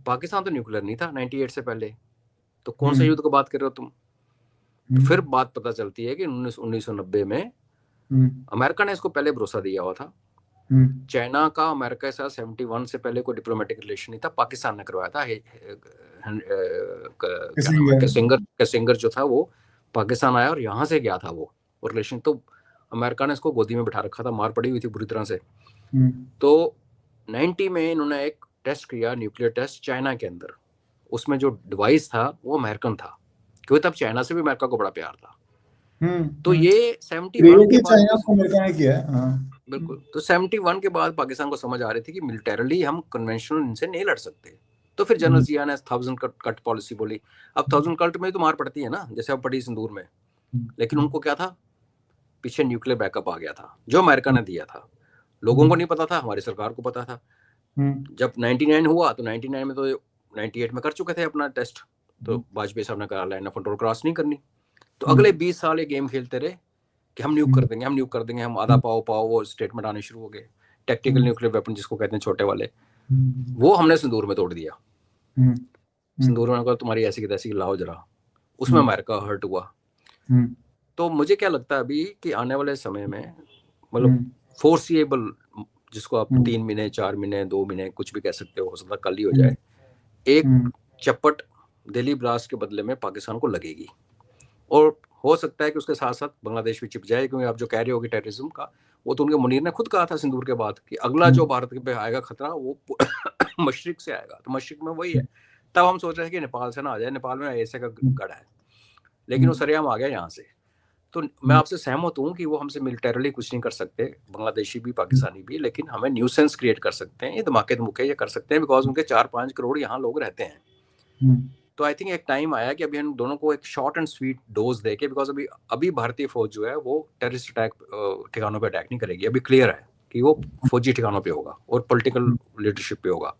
पाकिस्तान तो न्यूक्लियर नहीं था 98 से पहले, तो कौन सा युद्ध की बात कर रहे हो तुम। तो फिर बात पता चलती है कि 1990 में अमेरिका ने इसको पहले भरोसा दिया हुआ था। चाइना का अमेरिका के साथ 71 से पहले कोई डिप्लोमेटिक रिलेशन नहीं था, पाकिस्तान ने करवाया था। कैसिंगर जो था वो पाकिस्तान आया और यहाँ से गया था वो, और रिलेशन तो अमेरिका ने इसको गोदी में बिठा रखा था, मार पड़ी हुई थी बुरी तरह से। तो 90 में इन्होंने एक टेस्ट किया, न्यूक्लियर टेस्ट चाइना के अंदर, उसमें जो डिवाइस था वो अमेरिकन था, क्योंकि तब चाइना से भी अमेरिका को बड़ा प्यार था। तो ये 71 के बाद चाइना को अमेरिका ने किया है। बिल्कुल। तो 71 के बाद पाकिस्तान को समझ आ रही थी कि मिलिटरली हम कन्वेंशनल इनसे नहीं लड़ सकते। तो फिर जनरल जिया ने 1000 कट पॉलिसी बोली। अब 1000 कट में तो मार पड़ती है ना, जैसे अब पड़ी सिंदूर में, लेकिन उनको क्या था, पीछे न्यूक्लियर बैकअप आ गया था जो अमेरिका ने दिया था। लोगों को नहीं पता था, हमारी सरकार को पता था। जब 99 हुआ तो 99 में तो 98 में कर चुके थे अपना टेस्ट, तो वाजपेयी साहब ने कहा लाइन ऑफ कंट्रोल क्रॉस नहीं करनी। तो अगले 20 साल ये गेम खेलते रहे कि हम न्यूक कर देंगे, हम न्यूक कर देंगे, हम आधा पाओ वो स्टेटमेंट आने शुरू हो गए। टैक्टिकल न्यूक्लियर वेपन जिसको कहते हैं छोटे वाले, वो हमने सिंदूर में तोड़ दिया। सिंदूर में कहा तुम्हारी ऐसी की तैसी लाओ जरा, उसमें अमेरिका हर्ट हुआ। तो मुझे क्या लगता है अभी कि आने वाले समय में, मतलब फोर्सिएबल, जिसको आप 3 महीने 4 महीने 2 महीने कुछ भी कह सकते हो सकता कल ही हो जाए, एक चपट दिल्ली ब्लास्ट के बदले में पाकिस्तान को लगेगी। और हो सकता है कि उसके साथ साथ बांग्लादेश भी चिप जाए, क्योंकि आप जो कह रहे हो कि टेररिज्म का, वो तो उनके मुनीर ने खुद कहा था सिंदूर के बाद कि अगला जो भारत पे आएगा खतरा वो मशरिक से आएगा। तो मशरिक में वही है। तब हम सोच रहे हैं कि नेपाल से ना आ जाए, नेपाल में ऐसे का गढ़ है, लेकिन वो सरेआम आ गया यहाँ से। तो मैं आपसे सहमत हूँ कि वो हमसे मिलिटरली कुछ नहीं कर सकते, बांग्लादेशी भी पाकिस्तानी भी, लेकिन हमें न्यूसेंस क्रिएट कर सकते हैं, ये धमाके धमुके ये कर सकते हैं, बिकॉज उनके 4-5 करोड़ यहाँ लोग रहते हैं। तो आई थिंक एक टाइम आया कि अभी हम दोनों को एक शॉर्ट एंड स्वीट डोज देके, बिकॉज अभी भारतीय फौज जो है वो टेररिस्ट अटैक ठिकानों पे अटैक नहीं करेगी। अभी क्लियर है कि वो फौजी ठिकानों पे होगा और पॉलिटिकल लीडरशिप पे होगा।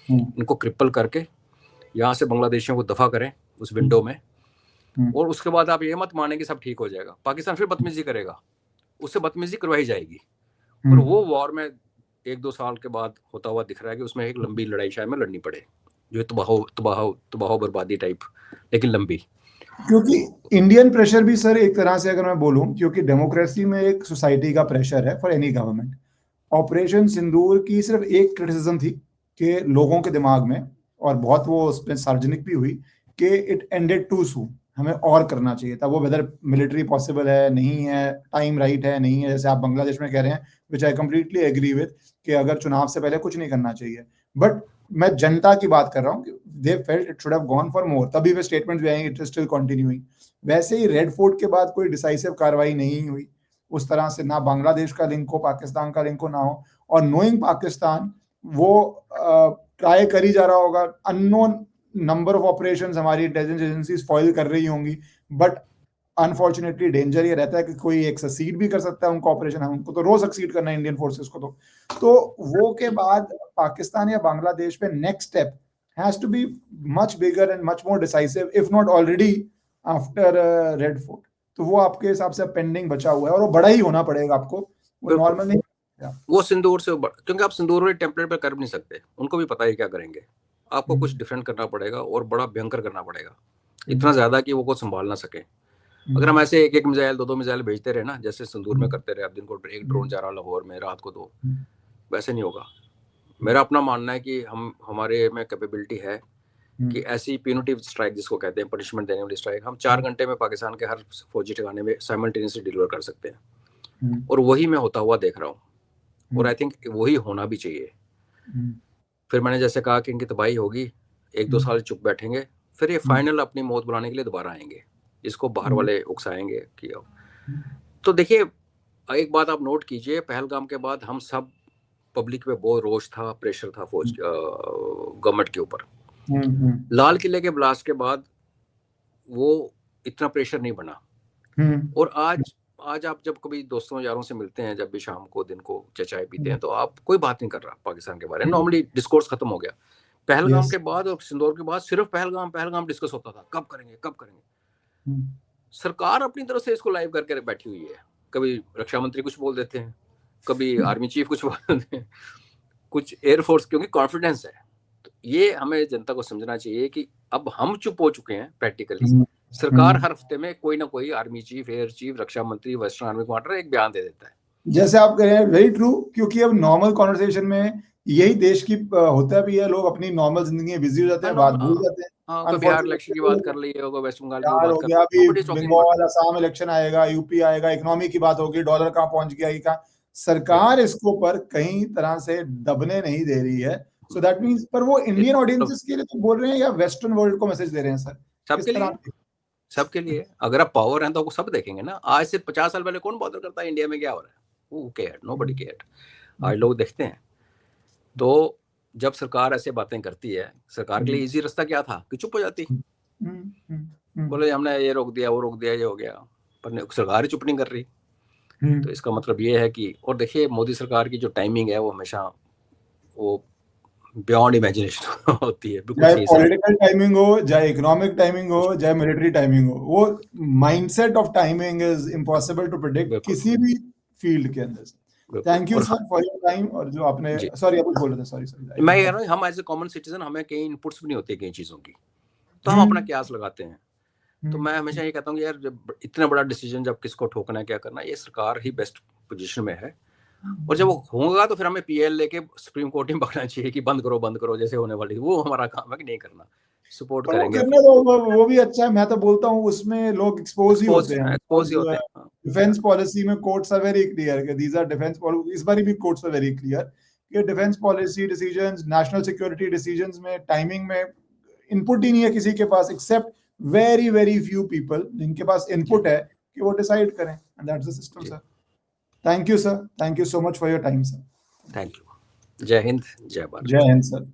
इनको क्रिपल करके यहाँ से बांग्लादेशियों को दफा करें उस विंडो में, और उसके बाद आप ये मत माने कि सब ठीक हो जाएगा। पाकिस्तान फिर बदतमीजी करेगा, उससे बदतमीजी करवाई जाएगी। और वो वॉर में 1-2 साल के बाद होता हुआ दिख रहा है कि उसमें एक लंबी लड़ाई शायद में लड़नी पड़े, जो तबाह बर्बादी टाइप, लेकिन लंबी। क्योंकि इंडियन प्रेशर भी सर एक तरह से अगर मैं बोलूं, क्योंकि डेमोक्रेसी में एक सोसाइटी का प्रेशर है फॉर एनी गवर्नमेंट। ऑपरेशन सिंदूर की सिर्फ एक क्रिटिसिज्म थी कि लोगों के दिमाग में, और बहुत वो उसमें सार्वजनिक भी हुई, कि इट एंडेड टू सून, हमें और करना चाहिए था। वो वेदर मिलिट्री पॉसिबल है नहीं है, टाइम राइट है नहीं है, जैसे आप बांग्लादेश में कह रहे हैं, विच आई कंप्लीटली एग्री विद, कि अगर चुनाव से पहले कुछ नहीं करना चाहिए। बट मैं जनता की बात कर रहा हूँ, they felt it should have gone for more, तभी वे स्टेटमेंट भी आएंगे इट इज स्टिल कंटिन्यूइंग। वैसे ही रेड फोर्ट के बाद कोई डिसाइसिव कार्रवाई नहीं हुई उस तरह से, ना बांग्लादेश का लिंक हो, पाकिस्तान का लिंक हो, ना हो। और नोइंग पाकिस्तान, वो ट्राई कर ही जा रहा होगा, अननोन नंबर ऑफ ऑपरेशंस हमारी इंटेलिजेंस एजेंसीज फॉइल कर रही होंगी, बट अनफॉर्चुनेटली डेंजर ये रहता है कि कोई एक सक्सीड भी कर सकता है उनका ऑपरेशन, हम उनको तो रोज सक्सीड करना है इंडियन फोर्सेस को। तो वो के बाद पाकिस्तान या बांग्लादेश पे next step has to be much bigger and much more decisive, if not already after Red Fort. तो वो आपके हिसाब से पेंडिंग बचा हुआ है, और वो बड़ा ही होना पड़ेगा आपको, वो नॉर्मल नहीं। वो सिंदूर से, क्योंकि आप सिंदूर वाले टेम्पलेट पे कर नहीं सकते, उनको भी पता है क्या करेंगे। आपको कुछ डिफरेंट करना पड़ेगा और बड़ा भयंकर करना पड़ेगा, इतना ज्यादा कि वो को संभाल ना सके। अगर हम ऐसे एक मिसाइल 2 मिसाइल भेजते रहे ना, जैसे सिंदूर में करते रहे, अब दिन को एक ड्रोन जा रहा लाहौर में, रात को 2, वैसे नहीं होगा। मेरा अपना मानना है कि हमारे में कैपेबिलिटी है कि ऐसी प्यूनिटिव स्ट्राइक जिसको कहते हैं, पनिशमेंट देने वाली स्ट्राइक, हम 4 घंटे में पाकिस्तान के हर फौजी ठिकाने में साइमल्टेनियसली डिलीवर कर सकते हैं। और वही मैं होता हुआ देख रहा हूँ, और आई थिंक वही होना भी चाहिए। फिर मैंने जैसे कहा कि इनकी तबाही होगी, 1-2 साल चुप बैठेंगे, फिर ये फाइनल अपनी मौत बुलाने के लिए दोबारा आएंगे, इसको बाहर वाले उकसाएंगे किया। तो देखिए, एक बात आप नोट कीजिए, पहलगाम के बाद हम सब पब्लिक पे बहुत रोष था, प्रेशर था फौज गवर्नमेंट के ऊपर। लाल किले के ब्लास्ट के बाद वो इतना प्रेशर नहीं बना। और आज आप जब कभी दोस्तों यारों से मिलते हैं, जब भी शाम को दिन को चाय पीते हैं, तो आप कोई बात नहीं कर रहा पाकिस्तान के बारे में, नॉर्मली डिस्कोर्स खत्म हो गया। पहलगाम के बाद और सिंदूर के बाद सिर्फ पहलगाम डिस्कस होता था, कब करेंगे। सरकार अपनी तरफ से इसको लाइव करके बैठी हुई है। कभी रक्षा मंत्री कुछ बोल देते हैं, कभी आर्मी चीफ कुछ बोल देते हैं, कुछ एयरफोर्स, क्योंकि कॉन्फिडेंस है। तो ये हमें जनता को समझना चाहिए कि अब हम चुप हो चुके हैं प्रैक्टिकली। सरकार हर हफ्ते में कोई ना कोई आर्मी चीफ, एयर चीफ, रक्षा मंत्री, वेस्टर्न आर्मी कमांडर एक बयान दे देता है। जैसे आप कह रहे हैं, वेरी ट्रू, क्योंकि अब नॉर्मल कॉन्वर्सेशन में यही देश की होता भी है, लोग अपनी नॉर्मल जिंदगी में बिजी हो जाते हैं, बात भूल जाते हैं। बिहार इलेक्शन की बात कर ली है, वेस्ट बंगाल की बात हो गया, अभी बंगाल असम इलेक्शन आएगा, यूपी आएगा, इकोनॉमी की बात होगी, डॉलर कहाँ पहुंच गया, कहाँ। सरकार इसको पर कहीं तरह से दबने नहीं दे रही है। सो दैट मींस, पर वो इंडियन ऑडियंसेस के लिए तो बोल रहे हैं या वेस्टर्न वर्ल्ड को मैसेज दे रहे हैं सर? सबके लिए। अगर आप पावर हैं तो वो सब देखेंगे ना। आज से 50 साल पहले कौन बॉदर करता है इंडिया में क्या हो रहा है, वो केयर, नोबडी केयर। आज लोग देखते हैं। तो जब सरकार ऐसे बातें करती है, सरकार के लिए इजी रास्ता क्या था कि चुप हो जाती, बोले हमने ये रोक दिया, वो रोक दिया, ये हो गया, पर सरकार ही चुप नहीं कर रही। तो इसका मतलब ये है कि, और देखिए मोदी सरकार की जो टाइमिंग है वो हमेशा वो बियॉन्ड इमेजिनेशन होती है। चाहे पॉलिटिकल टाइमिंग हो, चाहे इकोनॉमिक टाइमिंग हो, चाहे मिलिट्री टाइमिंग हो, वो mindset of timing is impossible to predict किसी भी फील्ड के अंदर। Thank you sir for your time. और जो आपने, सॉरी आप कुछ बोल रहे थे, सॉरी मैं कह रहा हूँ, हम एज ए कॉमन सिटीजन हमें कई इनपुट्स भी नहीं होते कई चीजों की, तो हम अपना क्यास लगाते हैं। तो मैं हमेशा ये कहता हूँ कि यार, जब इतना बड़ा डिसीजन जब किसको ठोकना है, क्या करना, ये सरकार ही बेस्ट पोजीशन में है। और जब वो होगा तो फिर हमें पीएल लेके सुप्रीम कोर्ट में पकड़ना चाहिए कि बंद करो जैसे होने वाली, वो हमारा काम है कि नहीं करना, सपोर्ट करेंगे। वो भी अच्छा है, मैं तो बोलता हूँ उसमें लोग एक्सपोज ही होते हैं। डिफेंस पॉलिसी में कोर्ट्स आर वेरी क्लियर कि दीज आर डिफेंस पॉलिसी, इस बार भी कोर्ट्स आर वेरी क्लियर कि defence policy decisions, national security decisions में टाइमिंग में इनपुट ही नहीं है किसी के पास, except very very few people जिनके पास इनपुट है कि वो डिसाइड करें, and that's the system sir. Thank you sir, thank you so much for your time sir. Thank you. जय हिंद, जय भारत। जय हिंद सर।